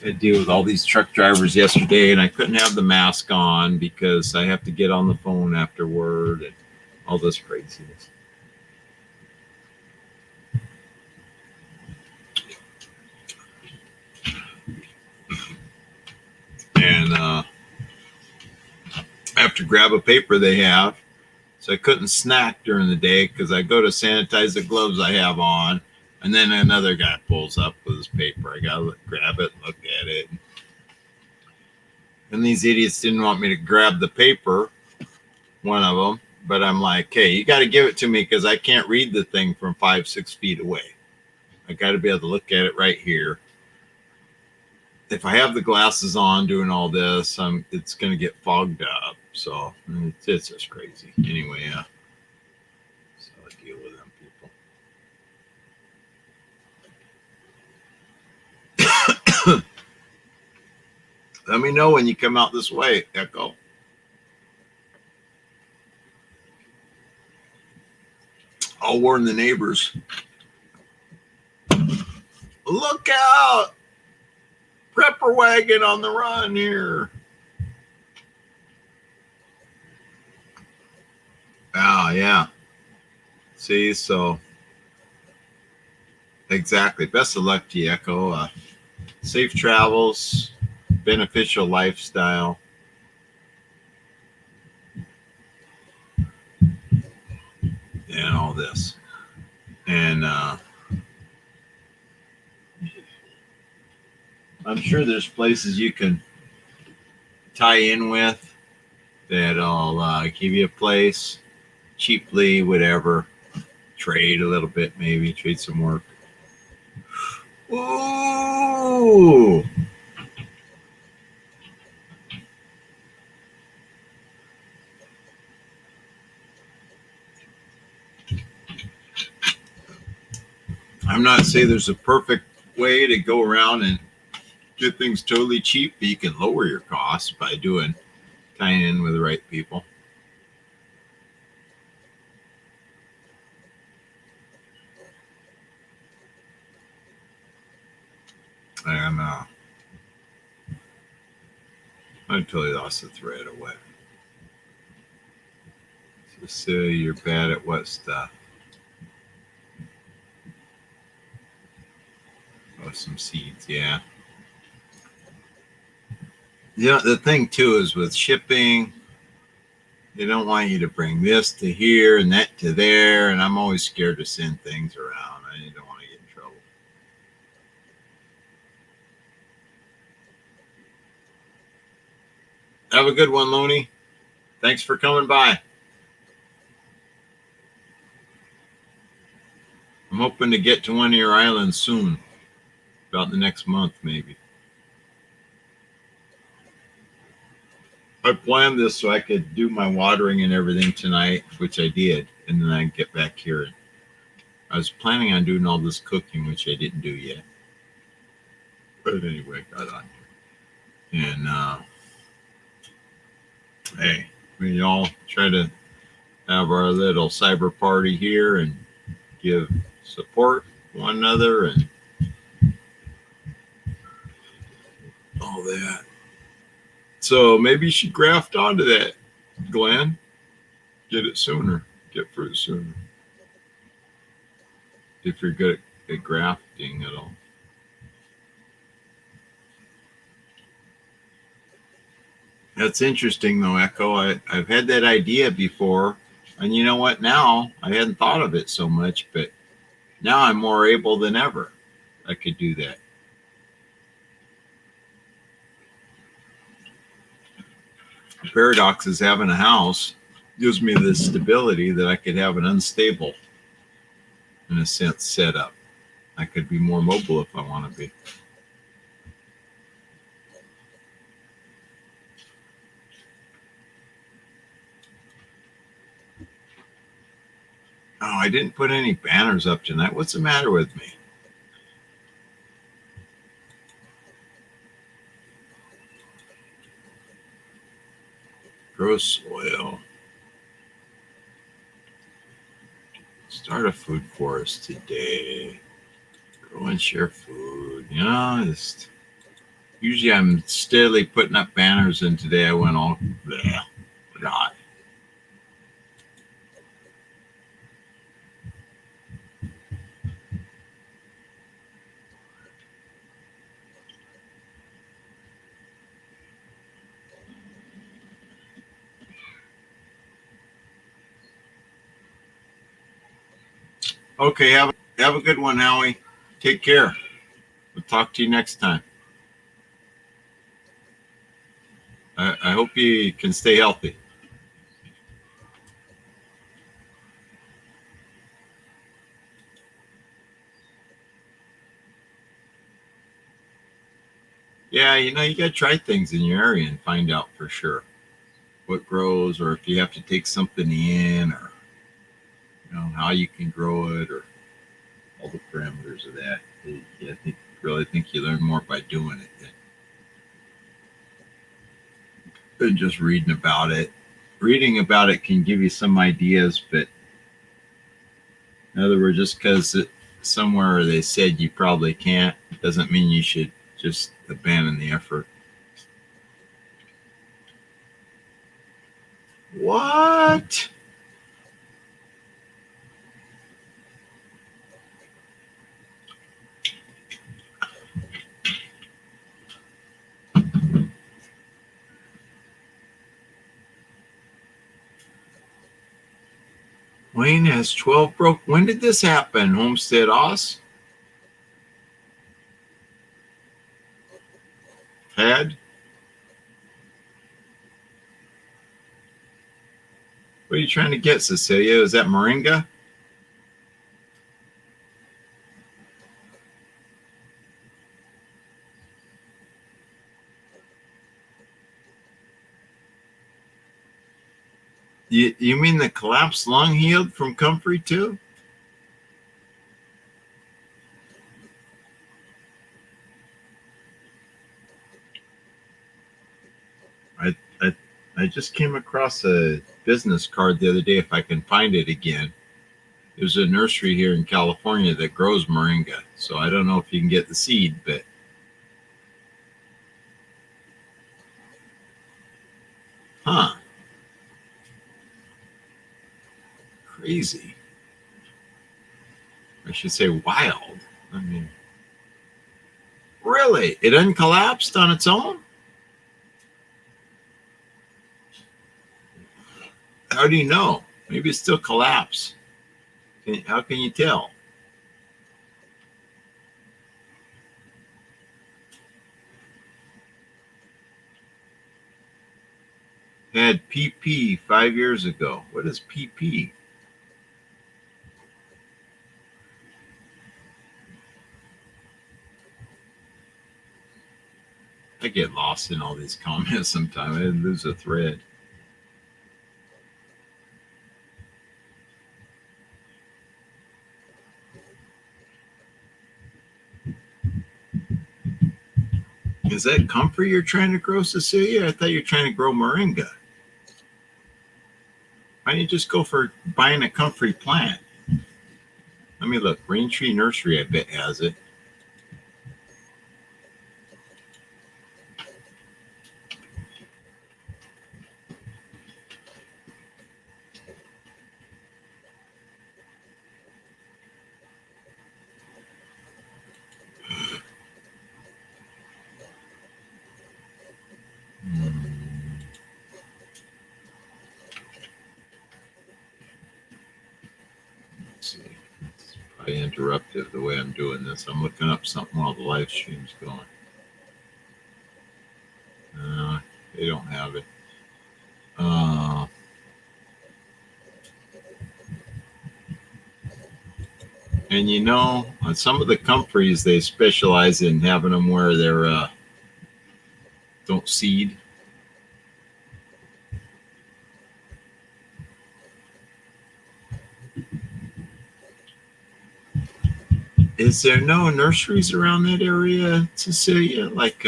I had to deal with all these truck drivers yesterday, and I couldn't have the mask on because I have to get on the phone afterward and all this craziness. And I have to grab a paper they have. So I couldn't snack during the day because I go to sanitize the gloves I have on. And then another guy pulls up with his paper. I got to grab it, look at it. And these idiots didn't want me to grab the paper, one of them. But I'm like, hey, you got to give it to me because I can't read the thing from 5-6 feet away. I got to be able to look at it right here. If I have the glasses on doing all this, it's going to get fogged up. So it's just crazy. Anyway, so I deal with them people. Let me know when you come out this way, Echo. I'll warn the neighbors. Look out! Prepper wagon on the run here. Yeah. See, so exactly. Best of luck to you, Echo. Safe travels, beneficial lifestyle. And all this. And I'm sure there's places you can tie in with that'll give you a place cheaply, whatever. Trade a little bit, maybe trade some work. Ooh! I'm not saying there's a perfect way to go around and get things totally cheap, but you can lower your costs by tying in with the right people. And I totally lost the thread of what. So say you're bad at what stuff? Oh, some seeds, yeah. Yeah, the thing too is with shipping, they don't want you to bring this to here and that to there, and I'm always scared to send things around. I don't want to get in trouble. Have a good one, Looney. Thanks for coming by. I'm hoping to get to one of your islands soon, about the next month, maybe. I planned this so I could do my watering and everything tonight, which I did, and then I get back here. I was planning on doing all this cooking, which I didn't do yet. But anyway, I got on here. And hey, we all try to have our little cyber party here and give support to one another and all that. So maybe you should graft onto that, Glenn. Get it sooner. Get fruit sooner. If you're good at grafting at all. That's interesting, though, Echo. I've had that idea before. And you know what? Now, I hadn't thought of it so much, but now I'm more able than ever. I could do that. paradox is having a house gives me the stability that I could have an unstable, in a sense, setup. I could be more mobile if I want to be. Oh, I didn't put any banners up tonight. What's the matter with me? Grow soil. Start a food forest today. Grow and share food. You know, usually I'm steadily putting up banners, and today I went all bleh, God. Okay, have a good one, Howie. Take care. We'll talk to you next time. I hope you can stay healthy. Yeah, you know, you got to try things in your area and find out for sure what grows, or if you have to take something in, or you know how you can grow it, or all the parameters of that. I really think you learn more by doing it than just reading about it. Reading about it can give you some ideas, but in other words, just because somewhere they said you probably can't, doesn't mean you should just abandon the effort. What? Wayne has 12 broke. When did this happen, Homestead Oz? Had? What are you trying to get, Cecilia? Is that moringa? You mean the collapsed lung healed from Comfrey too? I just came across a business card the other day, if I can find it again. There's a nursery here in California that grows moringa. So I don't know if you can get the seed, but huh. Crazy. I should say wild. I mean, really? It uncollapsed on its own? How do you know? Maybe it still collapsed. How can you tell? Had PP 5 years ago. What is PP? I get lost in all these comments sometimes. I lose a thread. Is that comfrey you're trying to grow, Cecilia? I thought you were trying to grow moringa. Why don't you just go for buying a comfrey plant? Let me look. Rain Tree Nursery, I bet, has it. Let's see. It's probably interruptive the way I'm doing this. I'm looking up something while the live stream's going. They don't have it. Uh, and on some of the comfreys, they specialize in having them where they're don't seed. Is there no nurseries around that area, Cecilia? Like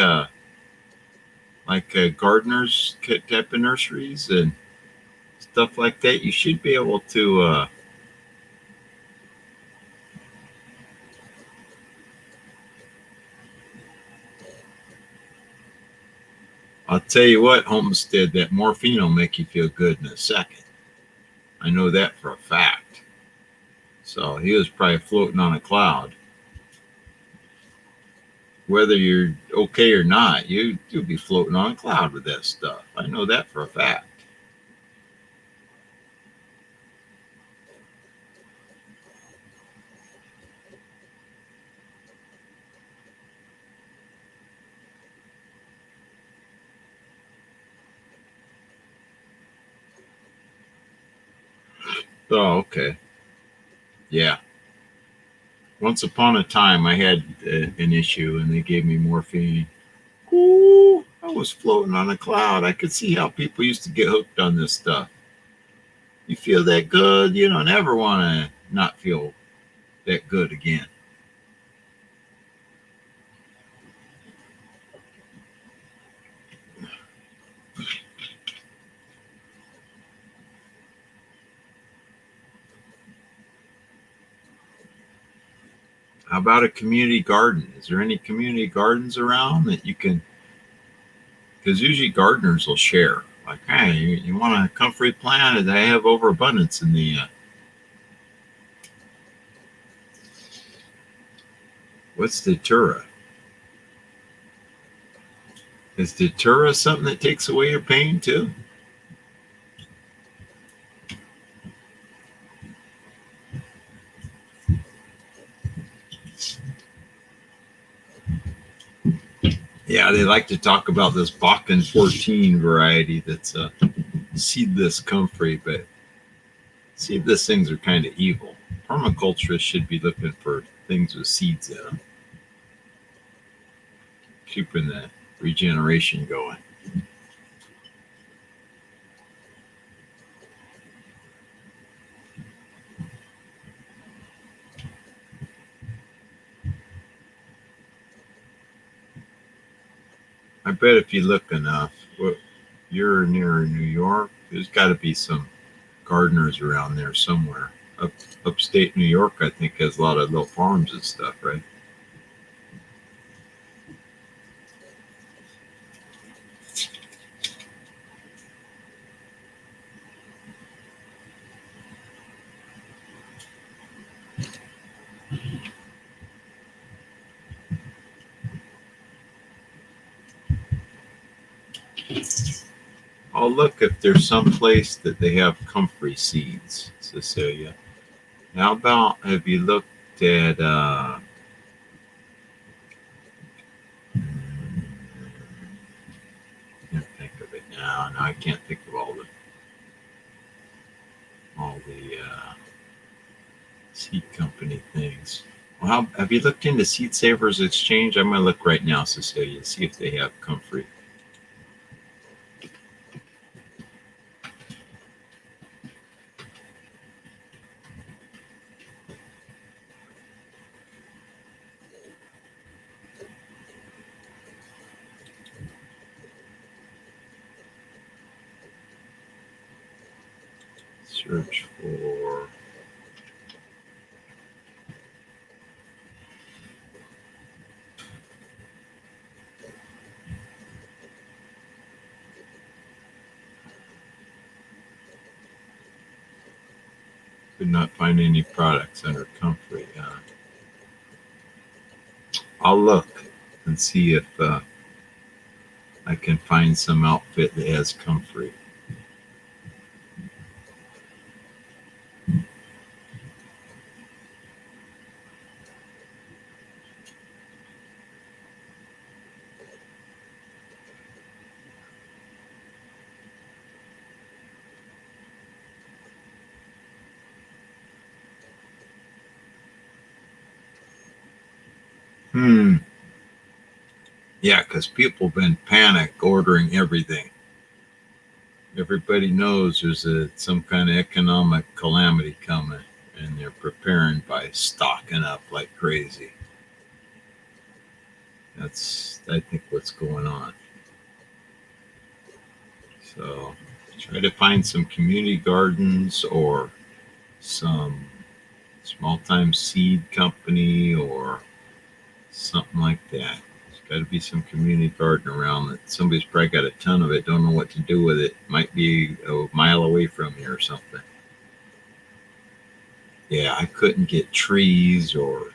gardeners type of nurseries and stuff like that? You should be able to. I'll tell you what, Homestead, that morphine will make you feel good in a second. I know that for a fact. So he was probably floating on a cloud. Whether you're okay or not, you'll be floating on a cloud with that stuff. I know that for a fact. Oh, okay. Yeah. Once upon a time, I had an issue and they gave me morphine. Ooh, I was floating on a cloud. I could see how people used to get hooked on this stuff. You feel that good, you don't ever want to not feel that good again. How about a community garden? Is there any community gardens around that you can? Because usually gardeners will share. Like, hey, you want a comfrey plant? I have overabundance in the. What's datura? Is datura something that takes away your pain too? Yeah, they like to talk about this Bakken 14 variety that's a seedless comfrey, but seedless things are kind of evil. Permaculturists should be looking for things with seeds in them, keeping the regeneration going. I bet if you look enough, you're near New York, there's got to be some gardeners around there somewhere. Upstate New York, I think, has a lot of little farms and stuff, right? I'll look if there's some place that they have comfrey seeds, Cecilia. How about have you looked at I can't think of it now. No, I can't think of all the seed company things. Well, have you looked into Seed Savers Exchange? I'm gonna look right now, Cecilia, see if they have comfrey. Search for could not find any products under comfrey. I'll look and see if I can find some outfit that has comfrey. Yeah, because people have been panic ordering everything. Everybody knows there's some kind of economic calamity coming, and they're preparing by stocking up like crazy. That's, I think, what's going on. So try to find some community gardens or some small-time seed company or something like that. There's got to be some community garden around that somebody's probably got a ton of it, don't know what to do with it. Might be a mile away from here or something. Yeah, I couldn't get trees or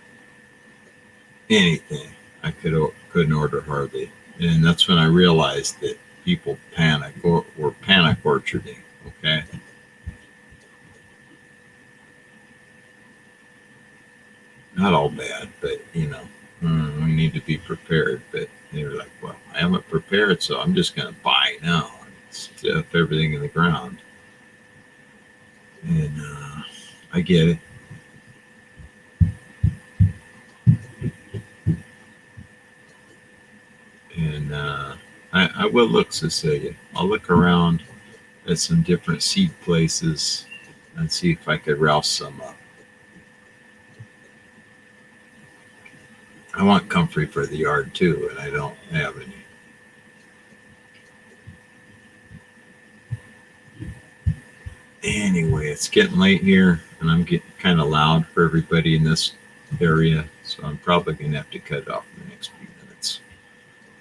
anything. I couldn't order hardly, and that's when I realized that people panic or were panic orcharding. Okay, not all bad, but we need to be prepared. But they were like, "Well, I haven't prepared, so I'm just going to buy now and stuff everything in the ground." And I get it. And I will look, Cecilia. I'll look around at some different seed places and see if I could rouse some up. I want comfrey for the yard too, and I don't have any. Anyway, it's getting late here, and I'm getting kind of loud for everybody in this area, so I'm probably going to have to cut it off in the next few minutes.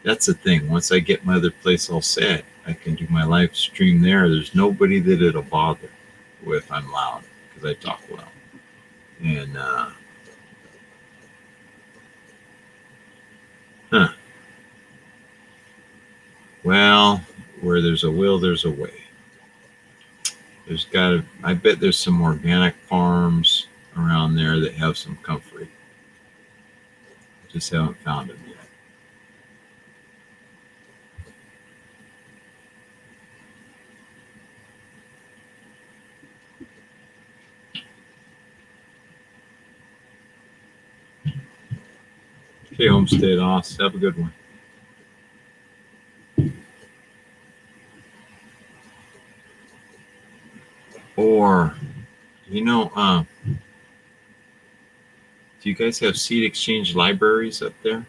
That's the thing. Once I get my other place all set, I can do my live stream there. There's nobody that it'll bother if I'm loud, because I talk well. And well, where there's a will, there's a way. I bet there's some organic farms around there that have some comfrey. Just haven't found them yet. Okay, Homestead Oz, have a good one. Or, do you guys have seed exchange libraries up there?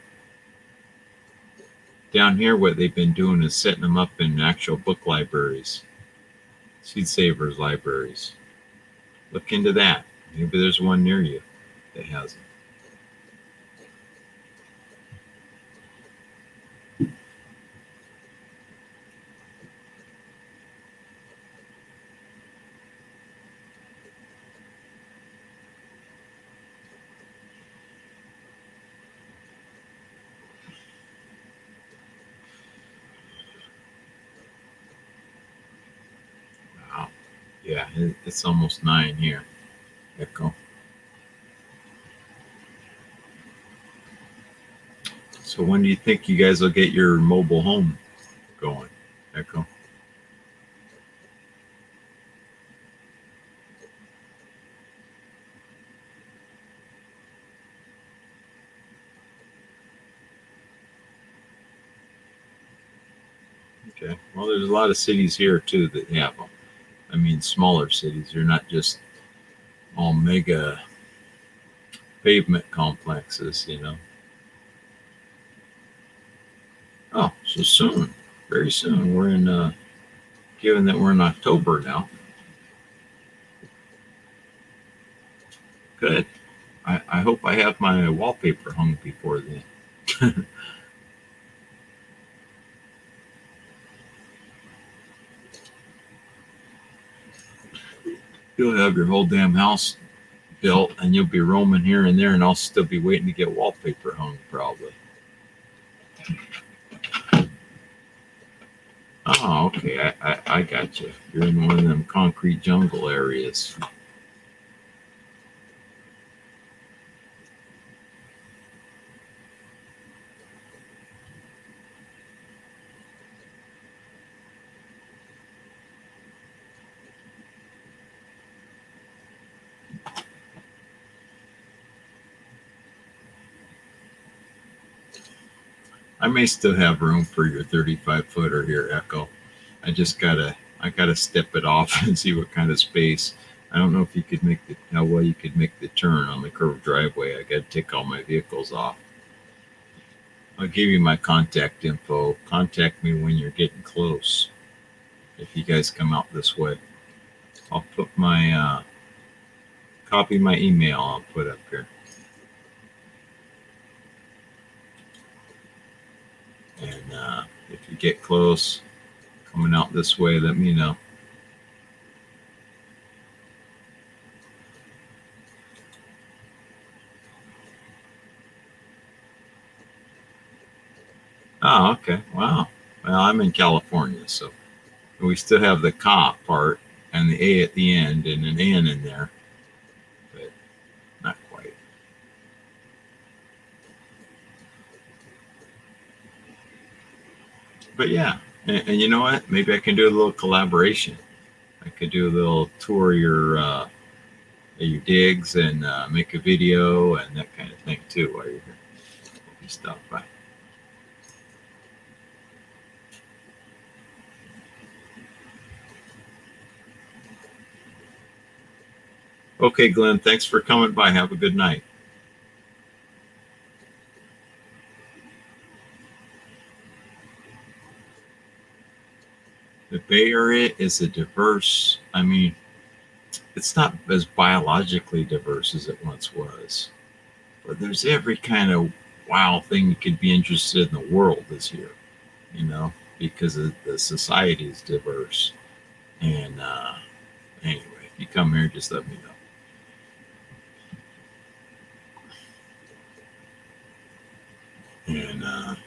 Down here, what they've been doing is setting them up in actual book libraries, seed savers libraries. Look into that. Maybe there's one near you that has it. Wow. Yeah, it's almost 9 here. Echo. So when do you think you guys will get your mobile home going, Echo? Okay. Well, there's a lot of cities here too that have them. I mean, smaller cities. They're not just all mega pavement complexes. Oh, so soon, very soon. We're in, given that we're in October now. Good. I hope I have my wallpaper hung before then. You'll have your whole damn house built, and you'll be roaming here and there, and I'll still be waiting to get wallpaper hung, probably. Oh, okay. I got you. You're in one of them concrete jungle areas. I may still have room for your 35-footer here, Echo. I gotta step it off and see what kind of space. I don't know if you could make how well you could make the turn on the curved driveway. I gotta take all my vehicles off. I'll give you my contact info. Contact me when you're getting close. If you guys come out this way, I'll put my copy my email. I'll put up here. And if you get close, coming out this way, let me know. Oh, okay. Wow. Well, I'm in California, so we still have the "ka" part and the A at the end and an N in there, but not quite. But yeah, and you know what? Maybe I can do a little collaboration. I could do a little tour of your digs and make a video and that kind of thing too while you're here. Hope you stop by. Okay, Glenn, thanks for coming by. Have a good night. The Bay Area is a diverse, I mean, it's not as biologically diverse as it once was, but there's every kind of wow thing you could be interested in the world is here, you know, because the society is diverse. And anyway, if you come here, just let me know. And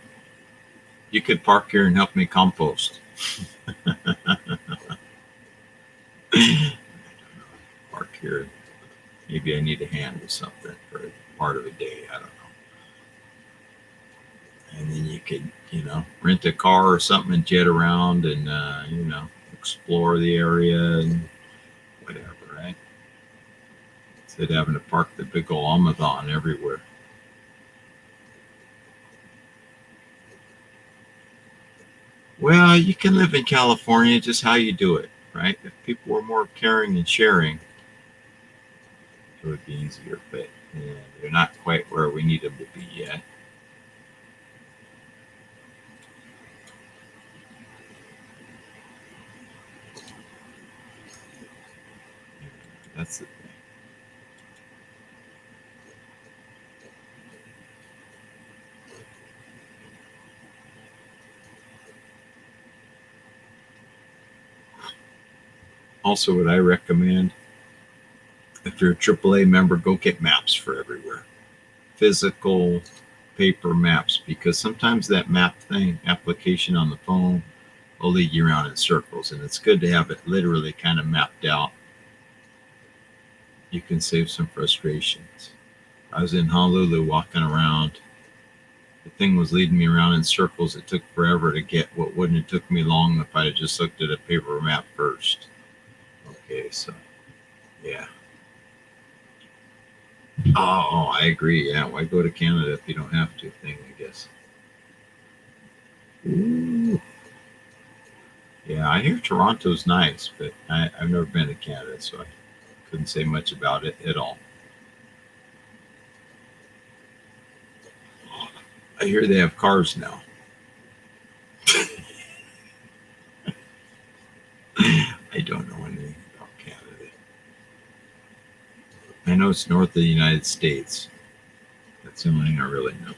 you could park here and help me compost. Park here. Maybe I need a hand with something for part of a day. I don't know. And then you could, you know, rent a car or something and jet around and, you know, explore the area and whatever, right? Instead of having to park the big old Amazon everywhere. Well, you can live in California just how you do it, right? If people were more caring and sharing, it would be easier, but they're not quite where we need them to be yet. That's the thing. Also, what I recommend, if you're a AAA member, go get maps for everywhere. Physical paper maps, because sometimes that map thing application on the phone will lead you around in circles, and it's good to have it literally kind of mapped out. You can save some frustrations. I was in Honolulu walking around. The thing was leading me around in circles. It took forever to get what wouldn't have took me long if I'd have just looked at a paper map first. Okay, so yeah. Oh, I agree. Yeah, why go to Canada if you don't have to? Thing, I guess. Ooh. Yeah, I hear Toronto's nice, but I've never been to Canada, so I couldn't say much about it at all. I hear they have cars now. I don't know anything about Canada. I know it's north of the United States. That's the only thing I really know.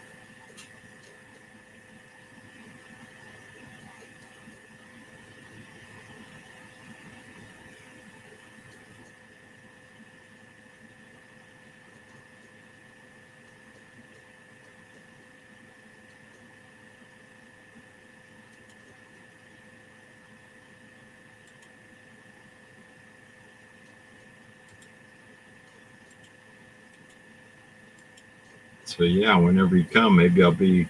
So yeah, whenever you come, maybe I'll be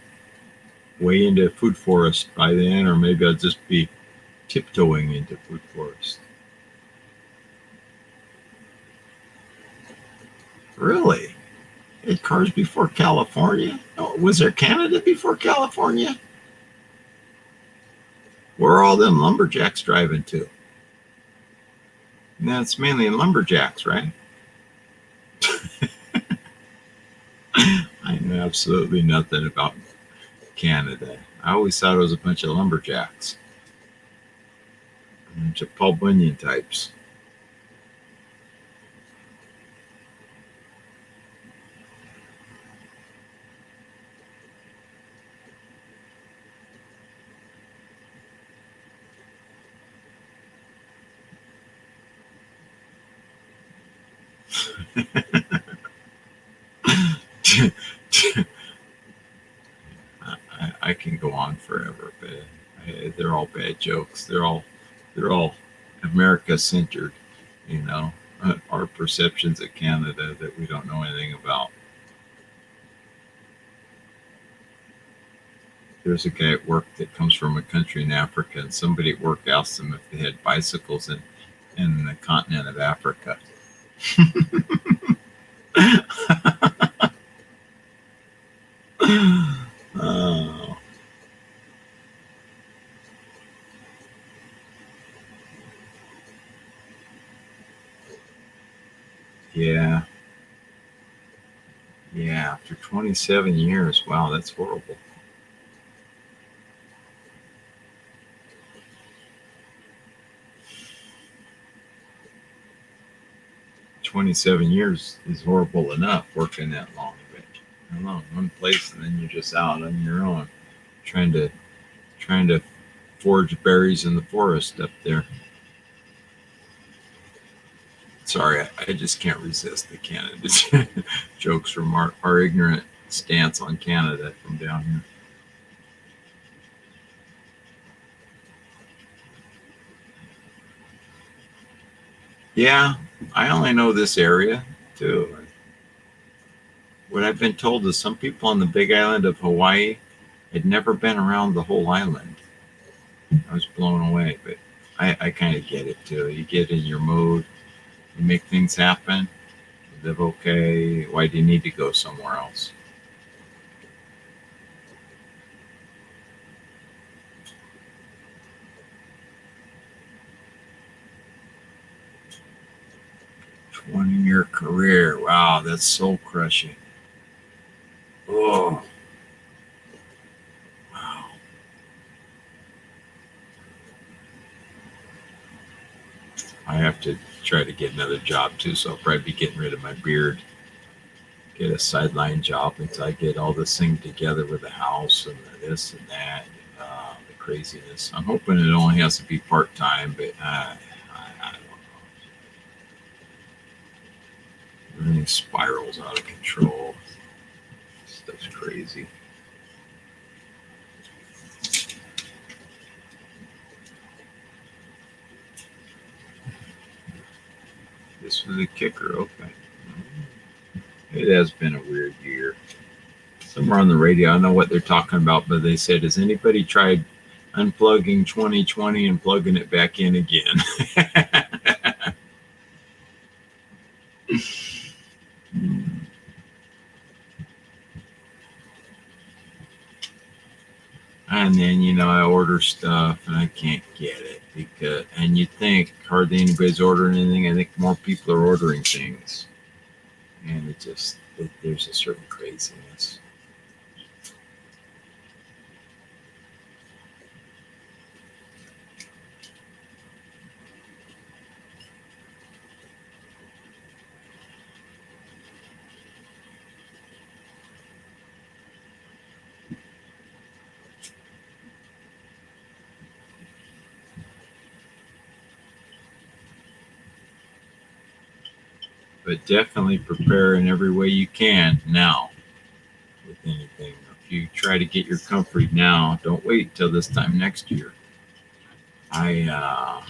way into food forest by then, or maybe I'll just be tiptoeing into food forest. Really? Had cars before California? Oh, was there Canada before California? Where are all them lumberjacks driving to? And that's mainly lumberjacks, right? I know absolutely nothing about Canada. I always thought it was a bunch of lumberjacks, a bunch of Paul Bunyan types. I can go on forever, but they're all bad jokes. They're all America centered, you know. Our perceptions of Canada that we don't know anything about. There's a guy at work that comes from a country in Africa, and somebody at work asked him if they had bicycles in the continent of Africa. Oh, yeah. Yeah, after 27 years. Wow, that's horrible. 27 years is horrible enough working that long. But I don't know, one place and then you're just out on your own trying to trying to forage berries in the forest up there. Sorry, I just can't resist the Canada jokes from our ignorant stance on Canada from down here. Yeah, I only know this area too. What I've been told is some people on the big island of Hawaii had never been around the whole island. I was blown away, but I kind of get it too. You get in your mode, you make things happen, you live okay. Why do you need to go somewhere else? 20-year career. Wow, that's soul crushing. Oh, wow. I have to try to get another job too, so I'll probably be getting rid of my beard. Get a sideline job until I get all this thing together with the house and the this and that, the craziness. I'm hoping it only has to be part time, but I don't know. Everything spirals out of control. Stuff's crazy. This was a kicker. Okay. It has been a weird year. Somewhere on the radio, I don't know what they're talking about, but they said, has anybody tried unplugging 2020 and plugging it back in again? And then, I order stuff and I can't get it and you think hardly anybody's ordering anything. I think more people are ordering things. And there's a certain craziness. But definitely prepare in every way you can now with anything. If you try to get your comfrey now, don't wait till this time next year. I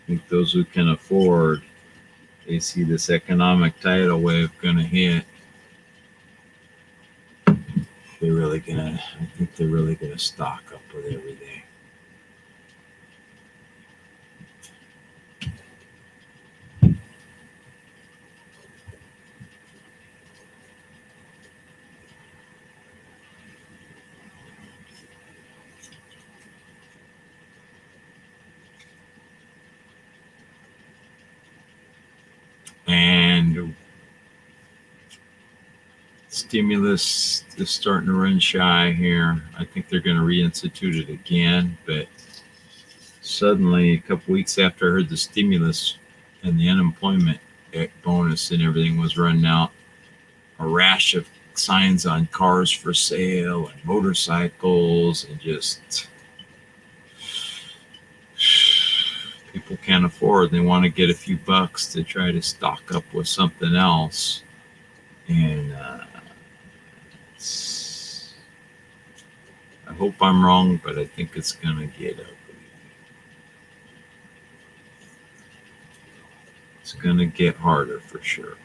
think those who can afford, they see this economic tidal wave going to hit. I think they're really gonna stock up with everything. And stimulus is starting to run shy here. I think they're going to reinstitute it again, but suddenly a couple weeks after I heard the stimulus and the unemployment bonus and everything was running out, a rash of signs on cars for sale and motorcycles, and just people can't afford. They want to get a few bucks to try to stock up with something else. And I hope I'm wrong, but I think it's going to get ugly. It's going to get harder for sure.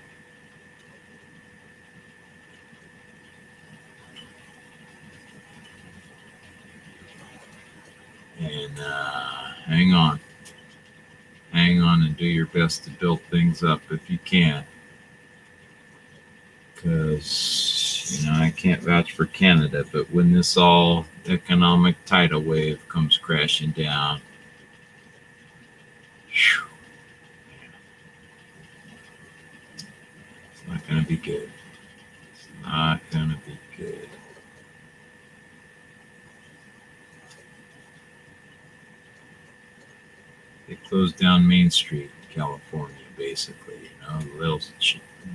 And hang on and do your best to build things up if you can. Because, I can't vouch for Canada, but when this all economic tidal wave comes crashing down, whew, it's not going to be good. It's not going to be good. They closed down Main Street in California, basically.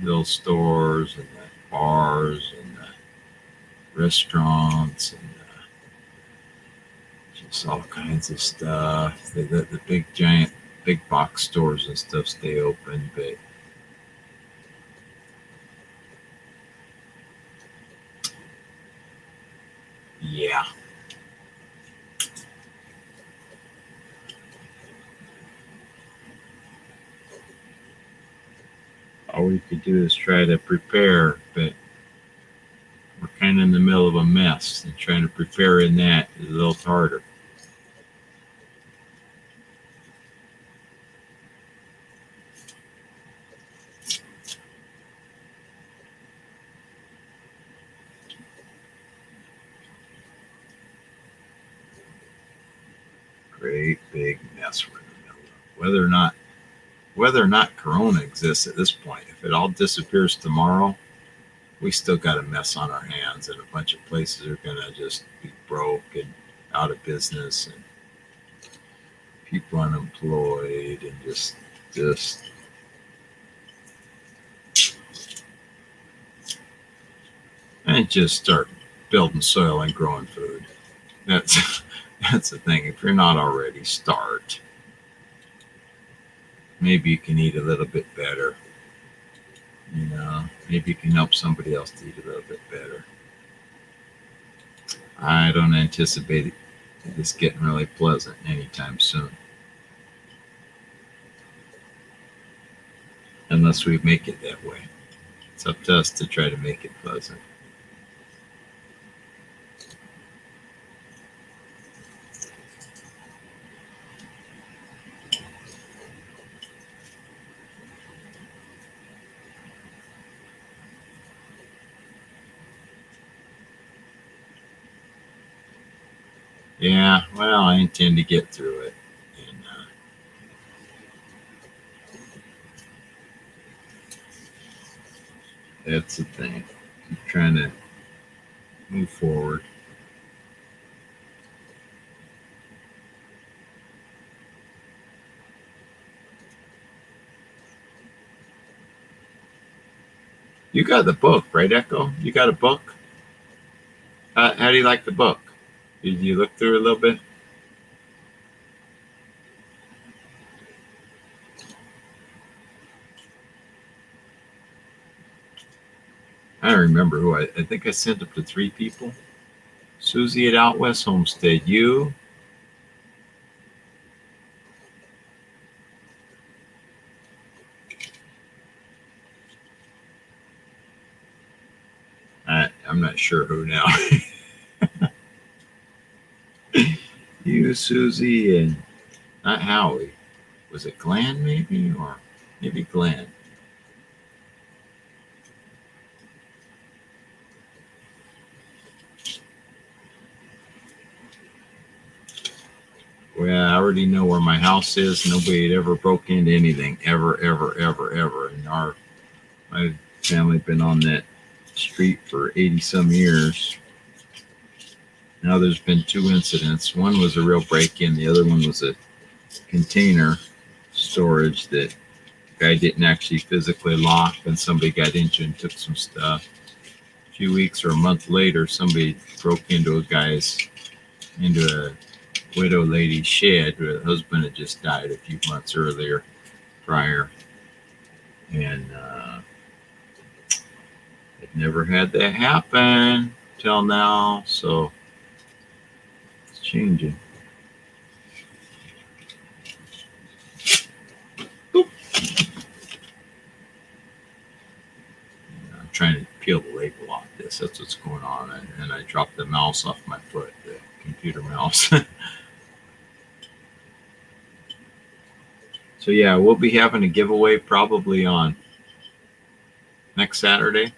Little stores and the bars and the restaurants and just all kinds of stuff. The big box stores and stuff stay open, but yeah. All we could do is try to prepare, but we're kind of in the middle of a mess, and trying to prepare in that is a little harder. Great big mess we're in the middle of. Whether or not Corona exists at this point, if it all disappears tomorrow, we still got a mess on our hands, and a bunch of places are going to just be broke and out of business, and people unemployed, and just start building soil and growing food. That's the thing. If you're not already, start. Maybe you can eat a little bit better. Maybe you can help somebody else to eat a little bit better. I don't anticipate this getting really pleasant anytime soon. Unless we make it that way. It's up to us to try to make it pleasant. Yeah, well, I intend to get through it. And that's the thing. Keep trying to move forward. You got the book, right, Echo? You got a book? How do you like the book? Did you look through it a little bit? I don't remember who. I think I sent it to 3 people. Susie at Out West Homestead. You. I'm not sure who now. You, Susie, and not Howie. Was it Glenn, maybe? Or maybe Glenn. Well, I already know where my house is. Nobody had ever broke into anything, ever, ever, ever, ever. And my family been on that street for 80 some years. Now there's been 2 incidents. One was a real break-in. The other one was a container storage that guy didn't actually physically lock, and somebody got into and took some stuff. A few weeks or a month later, somebody broke into a widow lady's shed where the husband had just died a few months prior. And they've never had that happen till now, so it's changing. Boop. I'm trying to peel the label off this. That's what's going on. And I dropped the mouse off my foot, the computer mouse. So yeah, we'll be having a giveaway probably on next Saturday.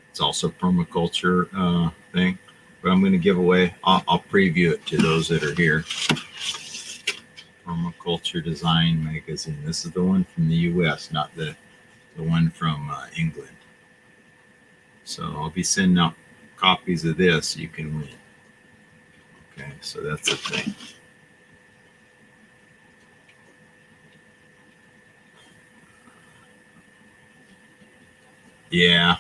It's also a permaculture thing, but I'm going to give away. I'll preview it to those that are here. Permaculture Design Magazine. This is the one from the U.S., not the one from England. So I'll be sending out copies of this. You can win. Okay, so that's the thing. Yeah.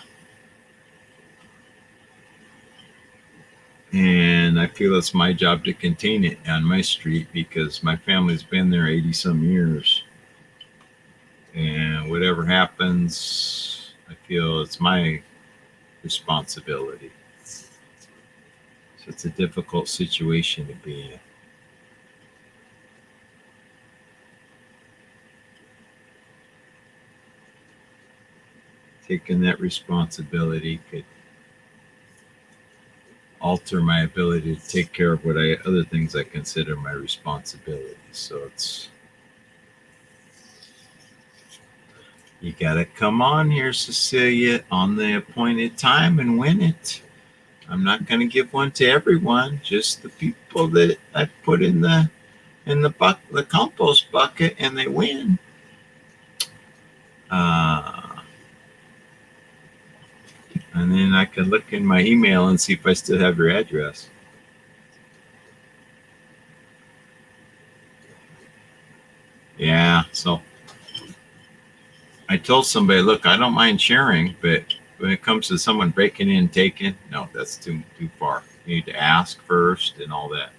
And I feel it's my job to contain it on my street because my family's been there 80 some years. And whatever happens, I feel it's my responsibility. So it's a difficult situation to be in. Taking that responsibility could alter my ability to take care of other things I consider my responsibility. So you gotta come on here, Cecilia, on the appointed time and win it. I'm not gonna give one to everyone, just the people that I put in the compost bucket and they win. And then I can look in my email and see if I still have your address. Yeah, so I told somebody, look, I don't mind sharing, but when it comes to someone breaking in and taking, no, that's too far. You need to ask first and all that.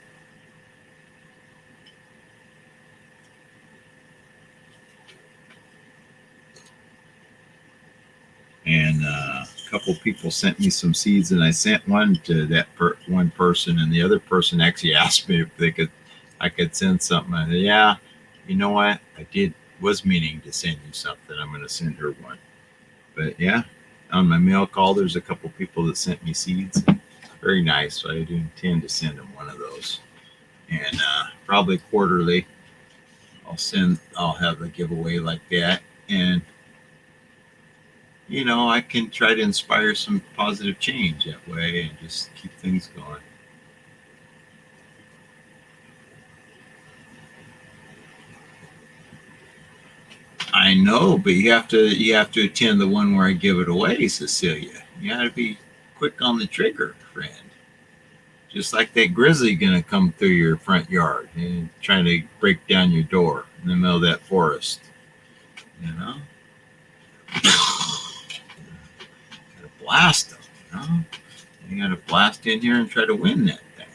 And a couple people sent me some seeds, and I sent one to that one person, and the other person actually asked me if I could send something. I said, yeah, you know what? I was meaning to send you something. I'm going to send her one. But yeah, on my mail call, there's a couple people that sent me seeds. Very nice. So I do intend to send them one of those. And probably quarterly, I'll have a giveaway like that. And I can try to inspire some positive change that way and just keep things going. I know, but you have to attend the one where I give it away, Cecilia. You got to be quick on the trigger, friend. Just like that grizzly gonna come through your front yard and trying to break down your door in the middle of that forest. Blast them, You got to blast in here and try to win that thing.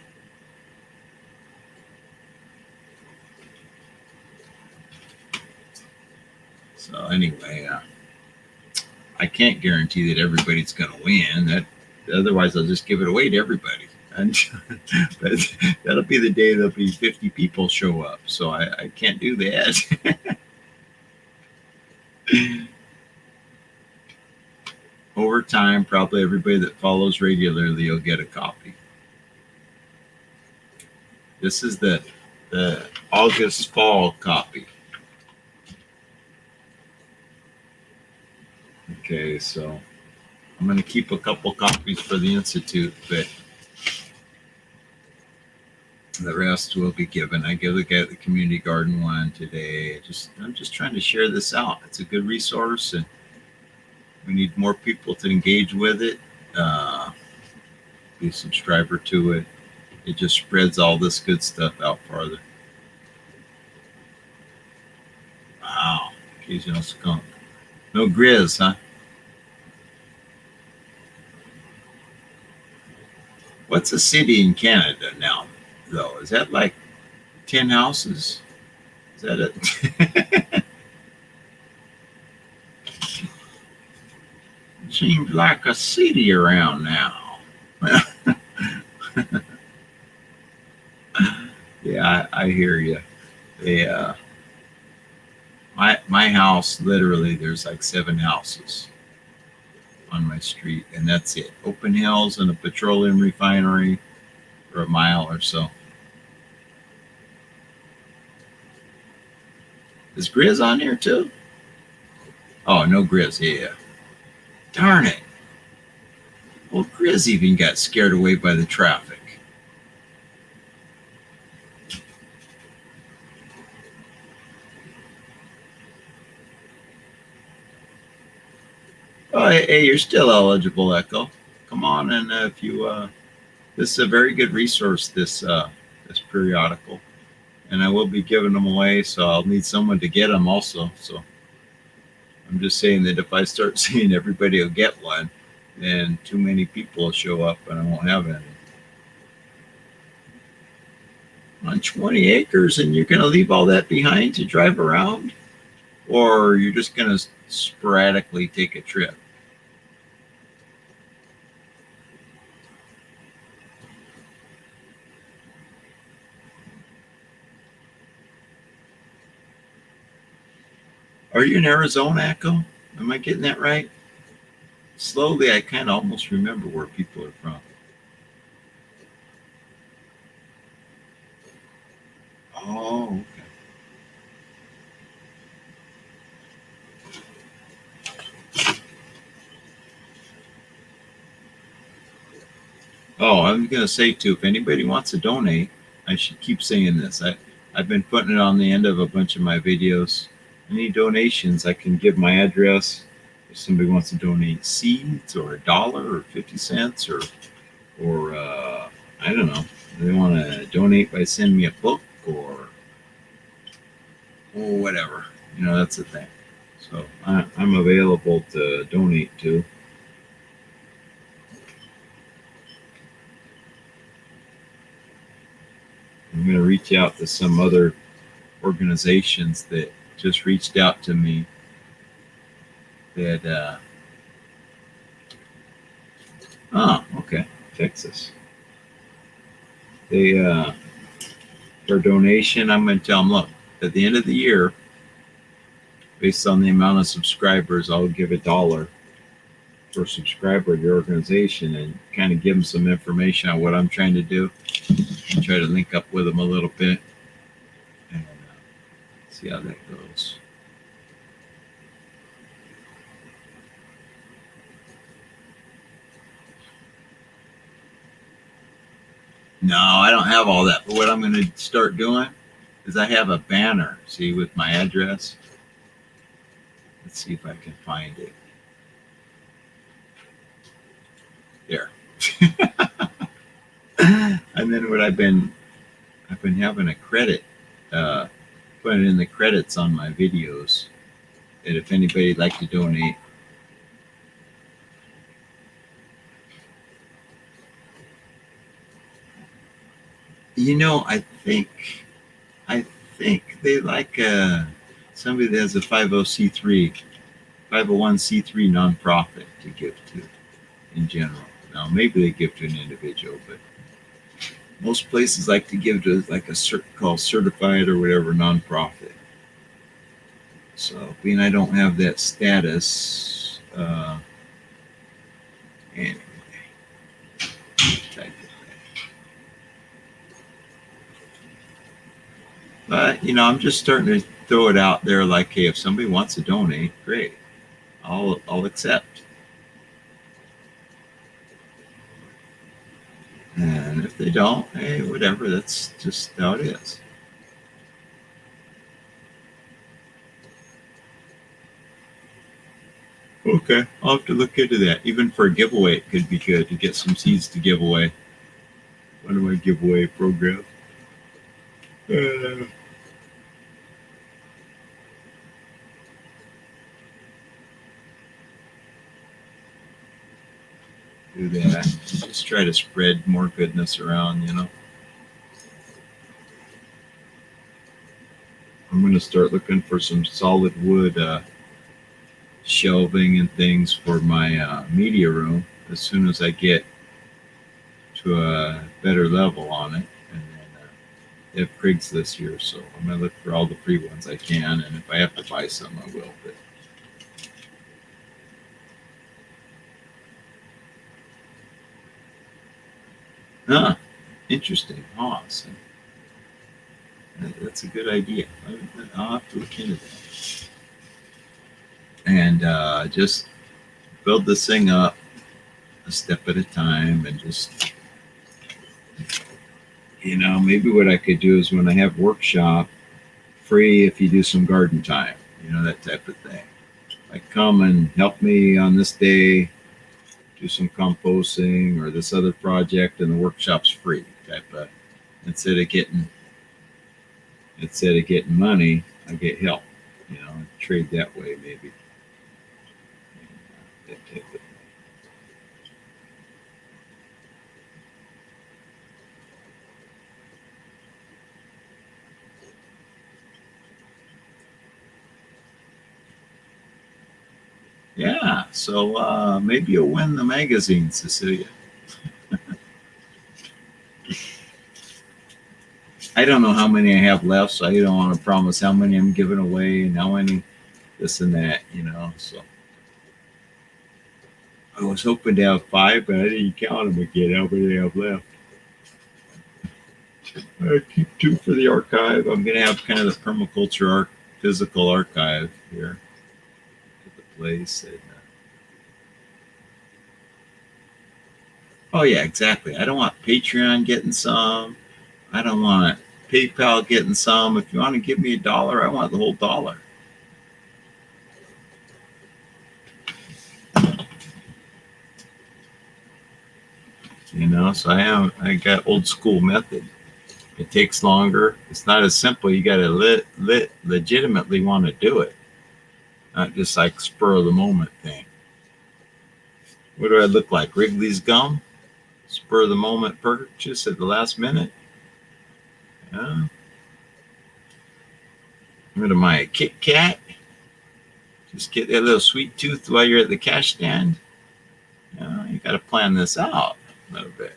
So anyway, I can't guarantee that everybody's going to win. Otherwise, I'll just give it away to everybody. But that'll be the day there'll be 50 people show up. So I can't do that. Over time, probably everybody that follows regularly will get a copy. This is the August fall copy. Okay, so I'm going to keep a couple copies for the Institute, but The rest will be given. I give the guy at the community garden one today. I'm just trying to share this out. It's a good resource, and we need more people to engage with it. Be a subscriber to it. It just spreads all this good stuff out farther. Wow. Occasional skunk. No grizz, huh? What's a city in Canada now, though? Is that like 10 houses? Is that it? Seems like a city around now. Yeah, I hear you. They, my house, literally, there's like 7 houses on my street, and that's it. Open hills and a petroleum refinery for a mile or so. Is Grizz on here too? Oh, no Grizz. Yeah. Darn it. Well, Grizz even got scared away by the traffic. Oh, hey, you're still eligible, Echo. Come on, and if you, this is a very good resource. This periodical, and I will be giving them away. So I'll need someone to get them also. So I'm just saying that if I start seeing everybody will get one, then too many people will show up, and I won't have any. On 20 acres, and you're going to leave all that behind to drive around, or you're just going to sporadically take a trip? Are you in Arizona, Echo? Am I getting that right? Slowly, I kind of almost remember where people are from. Oh, okay. Oh, I'm going to say, too, if anybody wants to donate, I should keep saying this. I've been putting it on the end of a bunch of my videos. Any donations, I can give my address. If somebody wants to donate seeds or $1 or 50 cents or I don't know, they want to donate by sending me a book or whatever. You know, that's the thing. So I'm available to donate to. I'm going to reach out to some other organizations that just reached out to me that okay, Texas. They for donation, I'm going to tell them, look, at the end of the year, based on the amount of subscribers, I'll give $1 per subscriber to your organization, and kind of give them some information on what I'm trying to do, and try to link up with them a little bit, and see how that goes. No, I don't have all that. But what I'm going to start doing is I have a banner, see, with my address. Let's see if I can find it. There. And then what I've been having a credit, putting in the credits on my videos, that if anybody'd like to donate. You know, I think they like somebody that has a 501c3 nonprofit to give to in general. Now, maybe they give to an individual, but most places like to give to like a called certified or whatever nonprofit. So, being I don't have that status, anyway, type it. But you know, I'm just starting to throw it out there. Like, hey, if somebody wants to donate, great, I'll accept. And if they don't, Hey, whatever. That's just how it is. Okay, I'll have to look into that. Even for a giveaway, it could be good to get some seeds to give away. One of my giveaway programs. Do that. Just try to spread more goodness around, you know. I'm going to start looking for some solid wood shelving and things for my media room as soon as I get to a better level on it. And then they have Craigslist this year, so I'm going to look for all the free ones I can. And if I have to buy some, I will. But interesting. Awesome. That's a good idea. I'll have to look into that. And just build this thing up a step at a time and just, maybe what I could do is when I have workshop, free if you do some garden time, that type of thing. Like come and help me on this day, do some composting or this other project, and the workshop's free type of, instead of getting money, I get help, trade that way maybe. That type of thing. Yeah, so maybe you'll win the magazine, Cecilia. I don't know how many I have left, so I don't want to promise how many I'm giving away and how many this and that, so I was hoping to have 5, but I didn't count them again, how many I have left. I keep 2 for the archive. I'm going to have kind of the permaculture physical archive here at the place. And, oh, yeah, exactly. I don't want Patreon getting some. I don't want PayPal getting some. If you want to give me $1, I want the whole dollar. So I got old school method. It takes longer. It's not as simple. You got to legitimately want to do it, not just like spur of the moment thing. What do I look like? Wrigley's gum? Spur of the moment purchase at the last minute? Yeah. What am I, a Kit Kat? Just get that little sweet tooth while you're at the cash stand? You got to plan this out a little bit.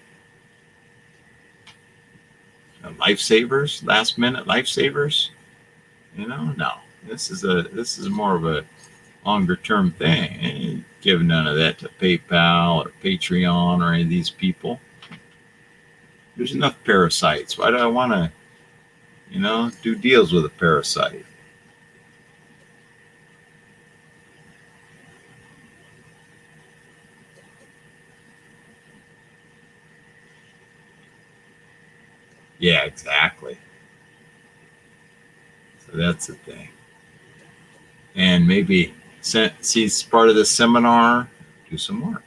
Lifesavers, last minute lifesavers. No. This is more of a longer term thing. I ain't giving none of that to PayPal or Patreon or any of these people. There's enough parasites. Why do I want to, do deals with a parasite? Yeah, exactly. So that's the thing. And maybe see it's part of the seminar, do some work,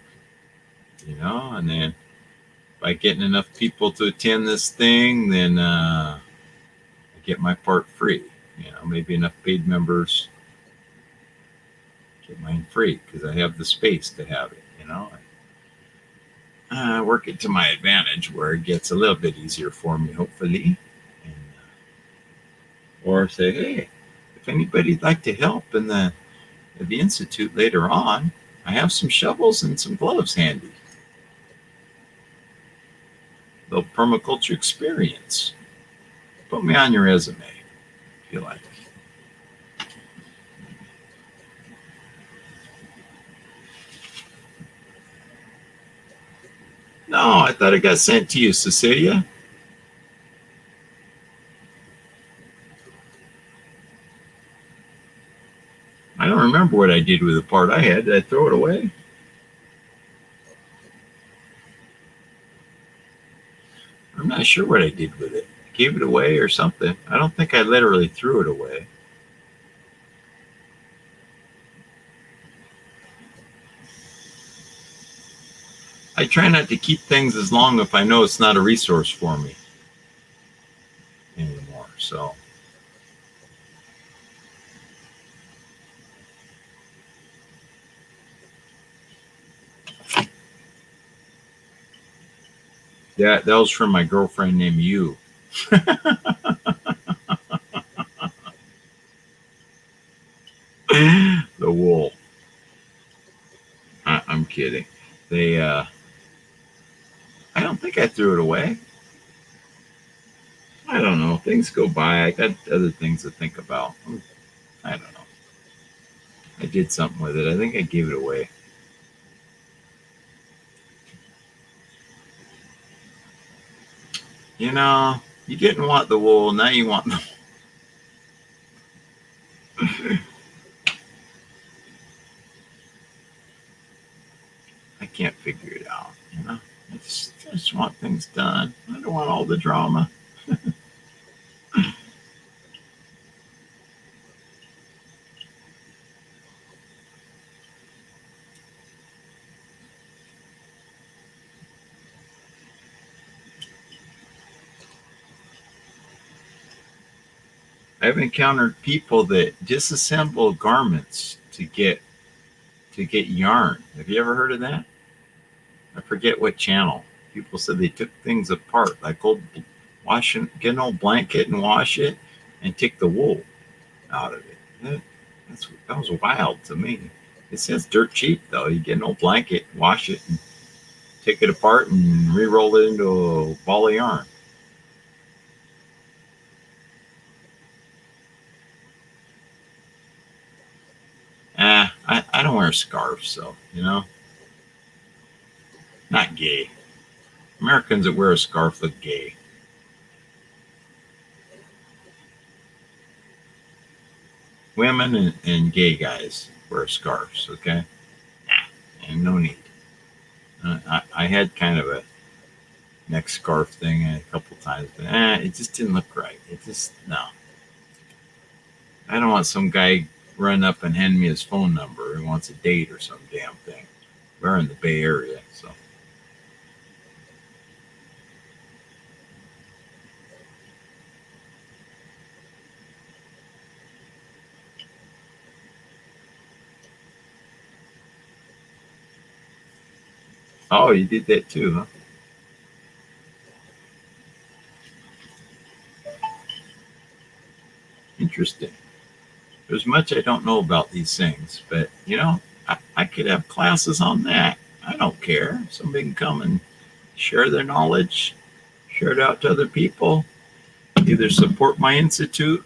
and then by getting enough people to attend this thing, then I get my part free. Maybe enough paid members get mine free because I have the space to have it. I work it to my advantage where it gets a little bit easier for me, hopefully. And, or say, hey, if anybody'd like to help in the Institute later on, I have some shovels and some gloves handy. A little permaculture experience. Put me on your resume if you like. No, I thought it got sent to you, Cecilia. I don't remember what I did with the part I had. Did I throw it away? I'm not sure. sure what I did with it. Gave it away or something. I don't think I literally threw it away. I try not to keep things as long if I know it's not a resource for me anymore. So yeah, that was from my girlfriend named You. The wool. I'm kidding. They I don't think I threw it away. I don't know. Things go by. I got other things to think about. I don't know. I did something with it. I think I gave it away. You know, you didn't want the wool. Now you want the I can't figure it out. You know, I just want things done. I don't want all the drama. I've encountered people that disassemble garments to get yarn. Have you ever heard of that? I forget what channel. People said they took things apart, like get an old blanket and wash it, and take the wool out of it. That was wild to me. It says dirt cheap though. You get an old blanket, wash it, and take it apart and re-roll it into a ball of yarn. I don't wear scarves, so not gay. Americans that wear a scarf look gay. Women and gay guys wear scarves, okay? And no need. I had kind of a neck scarf thing a couple times, but it just didn't look right. No. I don't want some guy run up and hand me his phone number and wants a date or some damn thing. We're in the Bay Area, so. Oh, you did that too, huh? Interesting. There's much I don't know about these things, but I could have classes on that. I don't care. Somebody can come and share their knowledge, share it out to other people, either support my institute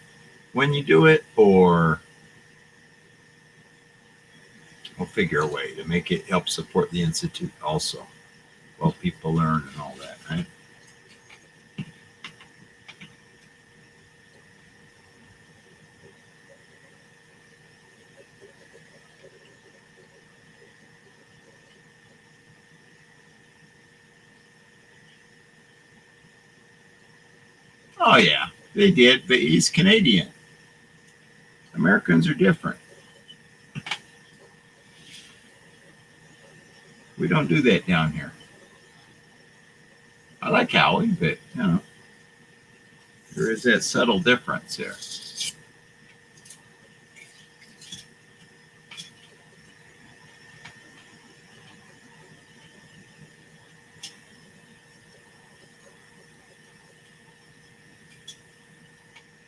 when you do it, or we'll figure a way to make it help support the institute also while people learn and all that, right? Oh yeah, they did, but he's Canadian. Americans are different. We don't do that down here. I like Howie, but there is that subtle difference there.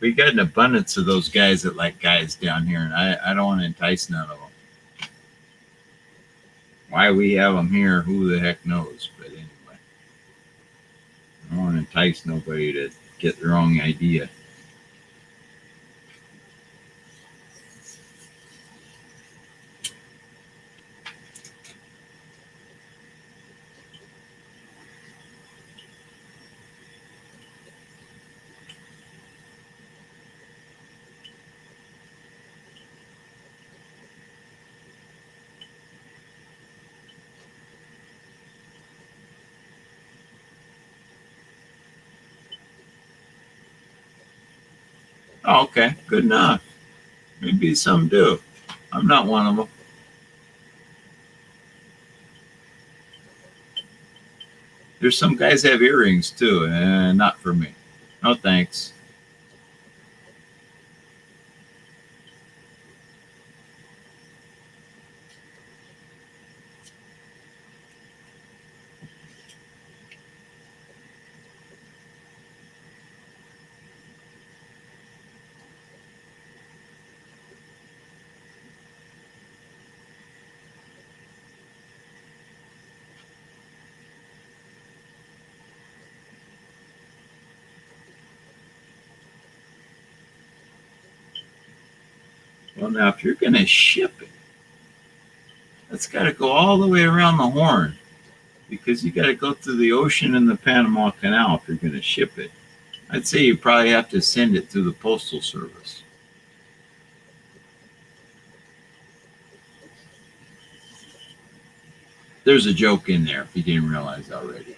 We got an abundance of those guys that like guys down here, and I don't want to entice none of them. Why we have them here, who the heck knows? But anyway, I don't want to entice nobody to get the wrong idea. Oh, okay, good enough. Maybe some do. I'm not one of them. There's some guys that have earrings too, and not for me. No thanks. Well, now if you're going to ship it, that's got to go all the way around the Horn because you got to go through the ocean and the Panama Canal if you're going to ship it. I'd say you probably have to send it through the Postal Service. There's a joke in there if you didn't realize already.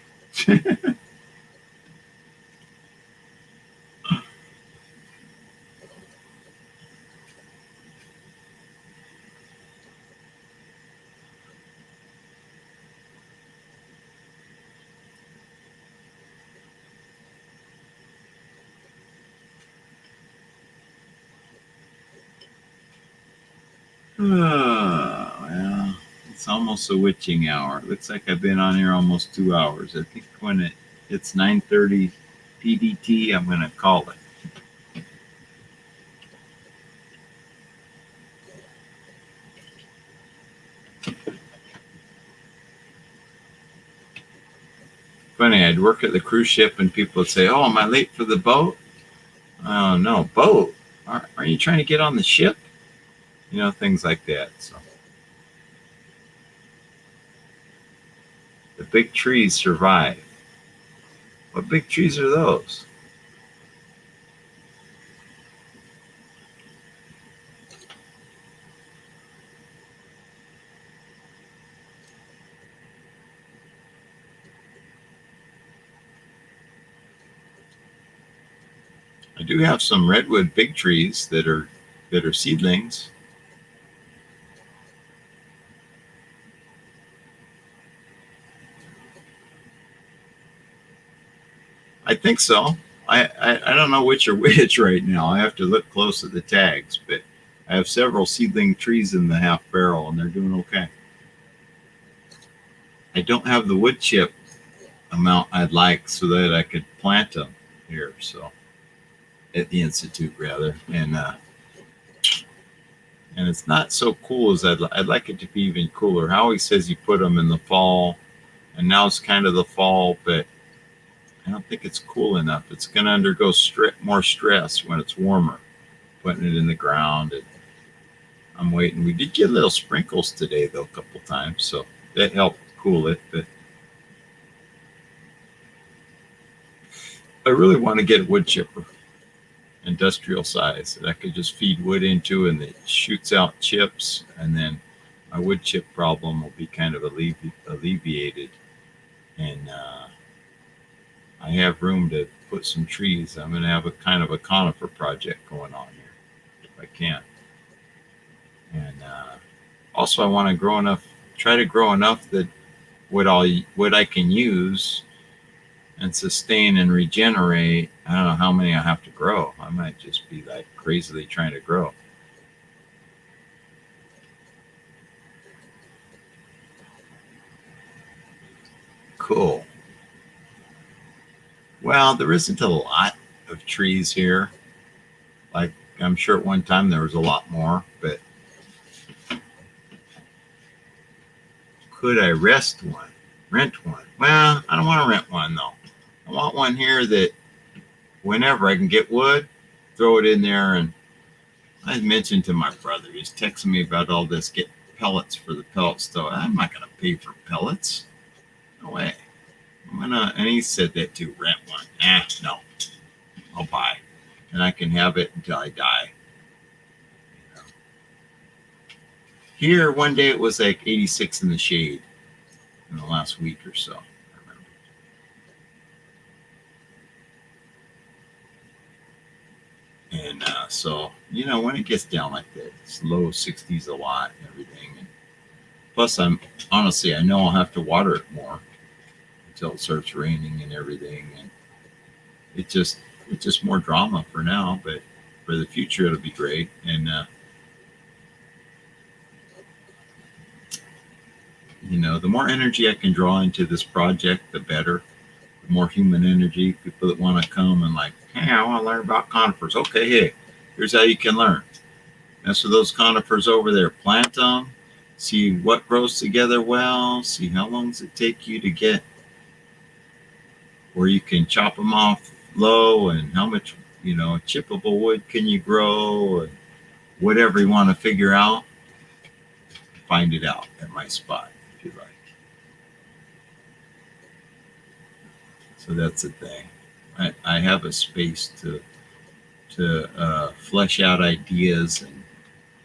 Well, it's almost a witching hour. It looks like I've been on here almost 2 hours. I think when it's 9:30 PDT, I'm going to call it. Funny, I'd work at the cruise ship and people would say, "Oh, am I late for the boat?" Oh, no, boat. Are you trying to get on the ship? You know, things like that. So the big trees survive. What big trees are those? I do have some redwood big trees that are seedlings. I think so. I don't know which are which right now. I have to look close at the tags, but I have several seedling trees in the half barrel and they're doing okay. I don't have the wood chip amount I'd like so that I could plant them here. So at the Institute rather. And it's not so cool as I'd like it to be even cooler. Howie says you put them in the fall, and now it's kind of the fall, but I don't think it's cool enough. It's going to undergo more stress when it's warmer, putting it in the ground. And I'm waiting. We did get little sprinkles today, though, a couple times, so that helped cool it. But I really want to get a wood chipper, industrial size, that I could just feed wood into and it shoots out chips, and then my wood chip problem will be kind of alleviated. And I have room to put some trees. I'm going to have a kind of a conifer project going on here if I can. And also, I want to try to grow enough that what I can use and sustain and regenerate. I don't know how many I have to grow. I might just be like crazily trying to grow. Cool. Well, there isn't a lot of trees here. Like, I'm sure at one time there was a lot more, but could I rent one? Well, I don't want to rent one though. I want one here that whenever I can get wood, throw it in there. And I mentioned to my brother, he's texting me about all this, get pellets for the pellet stove. I'm not going to pay for pellets. No way. And he said that too, rent one. No, I'll buy. And I can have it until I die. Here, one day it was like 86 in the shade in the last week or so. I remember. And so, you know, when it gets down like that, it's low 60s a lot and everything. And plus, I know I'll have to water it more until it starts raining and everything. And it just it's just more drama for now, but for the future it'll be great. And you know, the more energy I can draw into this project, the better. The more human energy, people that want to come and like, hey, I want to learn about conifers. Okay, hey, here's how you can learn. Mess with those conifers over there. Plant them. See what grows together well. See how long does it take you to get where you can chop them off low, and how much, you know, chippable wood can you grow, and whatever you want to figure out. Find it out at my spot if you like. So that's the thing. I have a space to flesh out ideas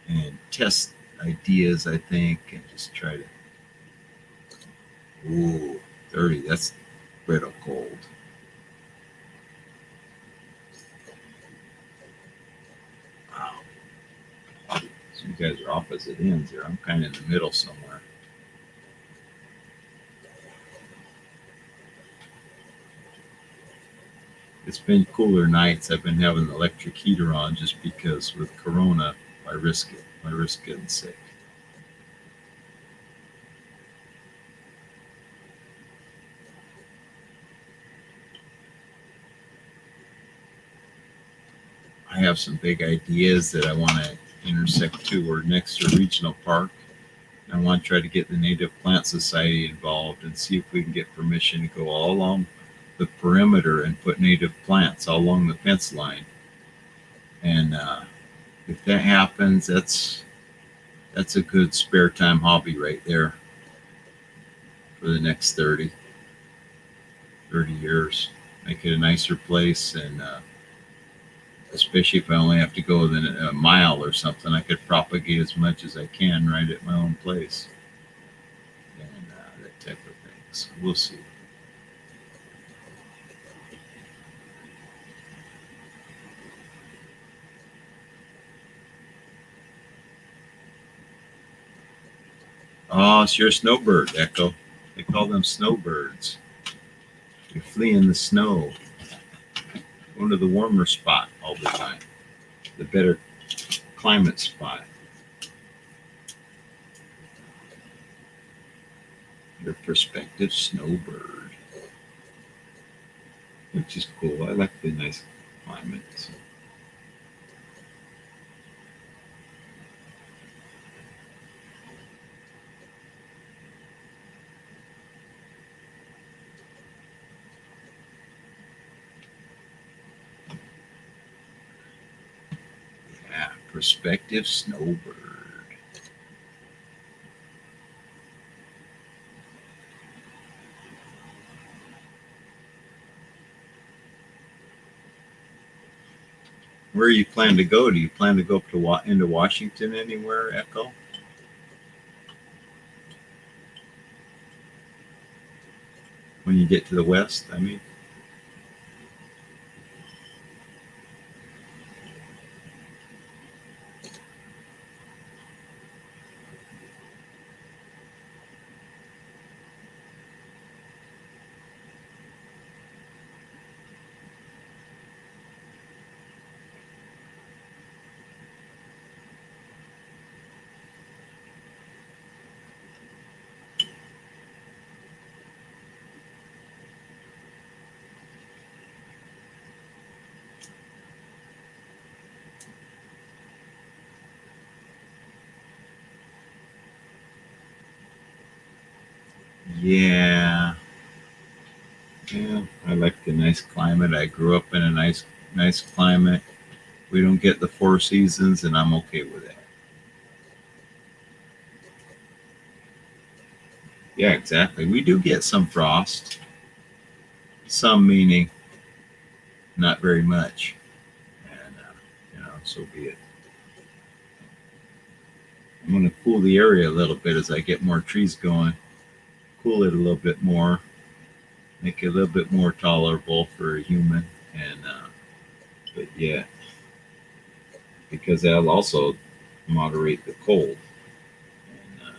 and test ideas, I think, and just try to. Ooh, 30. That's brittle gold. Wow. So you guys are opposite ends here. I'm kind of in the middle somewhere. It's been cooler nights. I've been having the electric heater on just because with Corona, I risk it. I risk getting sick. I have some big ideas that I want to intersect to or next to a regional park. I want to try to get the Native Plant Society involved and see if we can get permission to go all along the perimeter and put native plants all along the fence line. And if that happens, that's a good spare time hobby right there for the next 30 years. Make it a nicer place, and especially if I only have to go within a mile or something, I could propagate as much as I can right at my own place, and that type of thing. So we'll see. Oh, it's your snowbird, Echo. They call them snowbirds. They flee in the snow. Go to the warmer spot all the time, the better climate spot. Your prospective snowbird, which is cool. I like the nice climate. So. Yeah, prospective snowbird. Where you plan to go? Do you plan to go up to into Washington anywhere, Echo? When you get to the west, I mean. Yeah. Yeah, I like the nice climate. I grew up in a nice climate. We don't get the 4 seasons, and I'm okay with that. Yeah, exactly. We do get some frost. Some meaning not very much. And, so be it. I'm going to cool the area a little bit as I get more trees going. Cool it a little bit more. Make it a little bit more tolerable for a human. And, but yeah. because that'll also moderate the cold. And I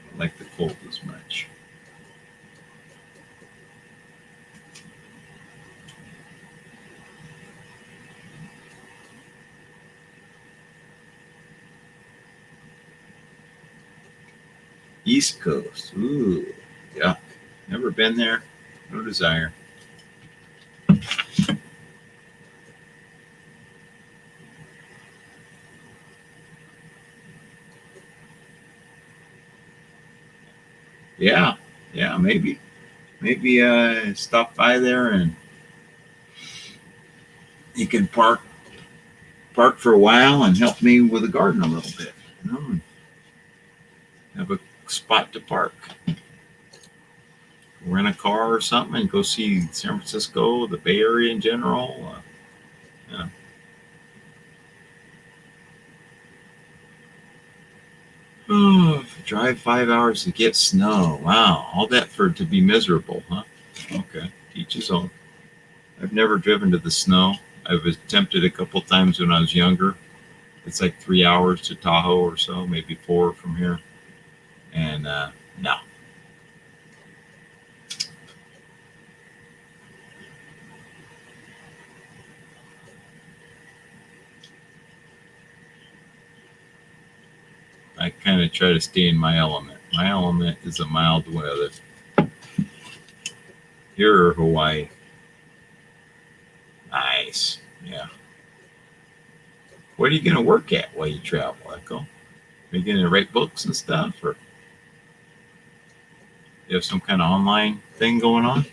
don't like the cold as much. East Coast. Ooh, yuck. Never been there. No desire. Yeah, yeah, maybe. Maybe stop by there and you can park for a while and help me with the garden a little bit. You know, and have a spot to park. Rent a car or something and go see San Francisco, the Bay Area in general. Yeah. Oh, drive 5 hours to get snow. Wow, all that for it to be miserable, huh? Okay, each his own. I've never driven to the snow. I've attempted a couple times when I was younger. It's like 3 hours to Tahoe or so, maybe 4 from here. And no. I kind of try to stay in my element. My element is a mild weather. Here or Hawaii. Nice. Yeah. What are you going to work at while you travel, Echo? Are you going to write books and stuff? Or you have some kind of online thing going on?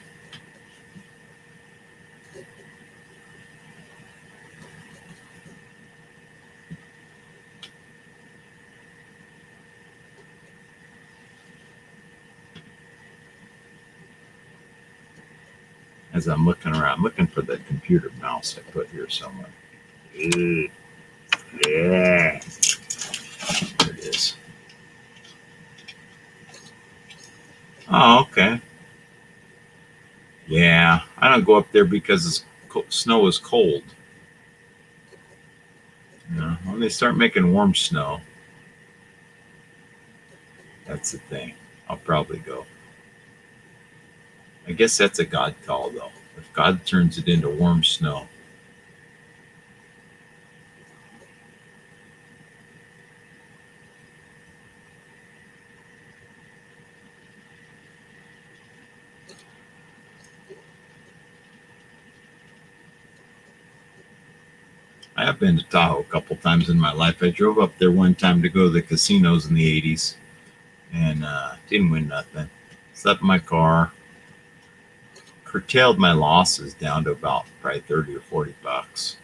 As I'm looking around, looking for the computer mouse I put here somewhere. Yeah. There it is. Oh, okay. Yeah, I don't go up there because snow is cold. You know, when they start making warm snow, that's the thing. I'll probably go. I guess that's a God call, though. If God turns it into warm snow. I have been to Tahoe a couple times in my life. I drove up there one time to go to the casinos in the 80s and didn't win nothing. Slept in my car, curtailed my losses down to about probably 30 or 40 bucks.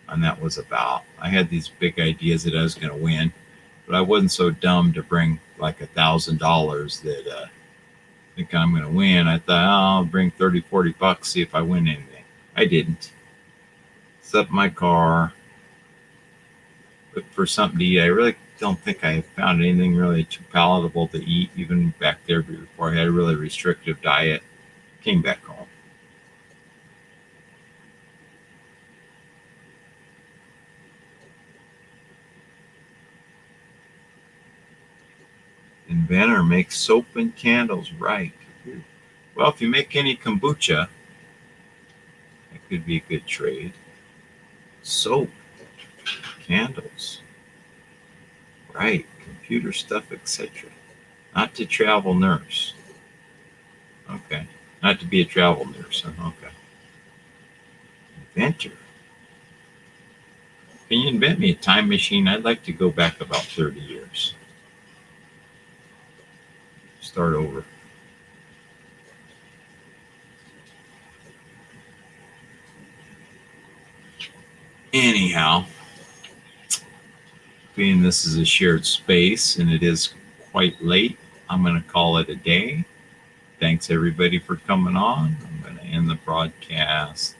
And that was about, I had these big ideas that I was going to win, but I wasn't so dumb to bring like $1,000 that I think I'm going to win. I thought, oh, I'll bring 30, 40 bucks, see if I win anything. I didn't. Slept in my car, looked for something to eat. I really don't think I found anything really too palatable to eat, even back there before I had a really restrictive diet. Came back home. Invent or make soap and candles, right? Well, if you make any kombucha, that could be a good trade. Soap, candles, right? Computer stuff, etc. Not to travel nurse. Okay. Not to be a travel nurse. Okay. Inventor. Can you invent me a time machine? I'd like to go back about 30 years. Start over. Anyhow, being this is a shared space and it is quite late, I'm going to call it a day. Thanks everybody for coming on. I'm going to end the broadcast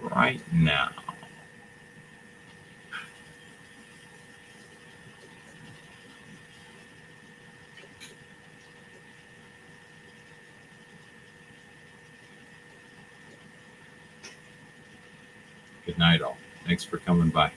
right now. Good night, all. Thanks for coming by.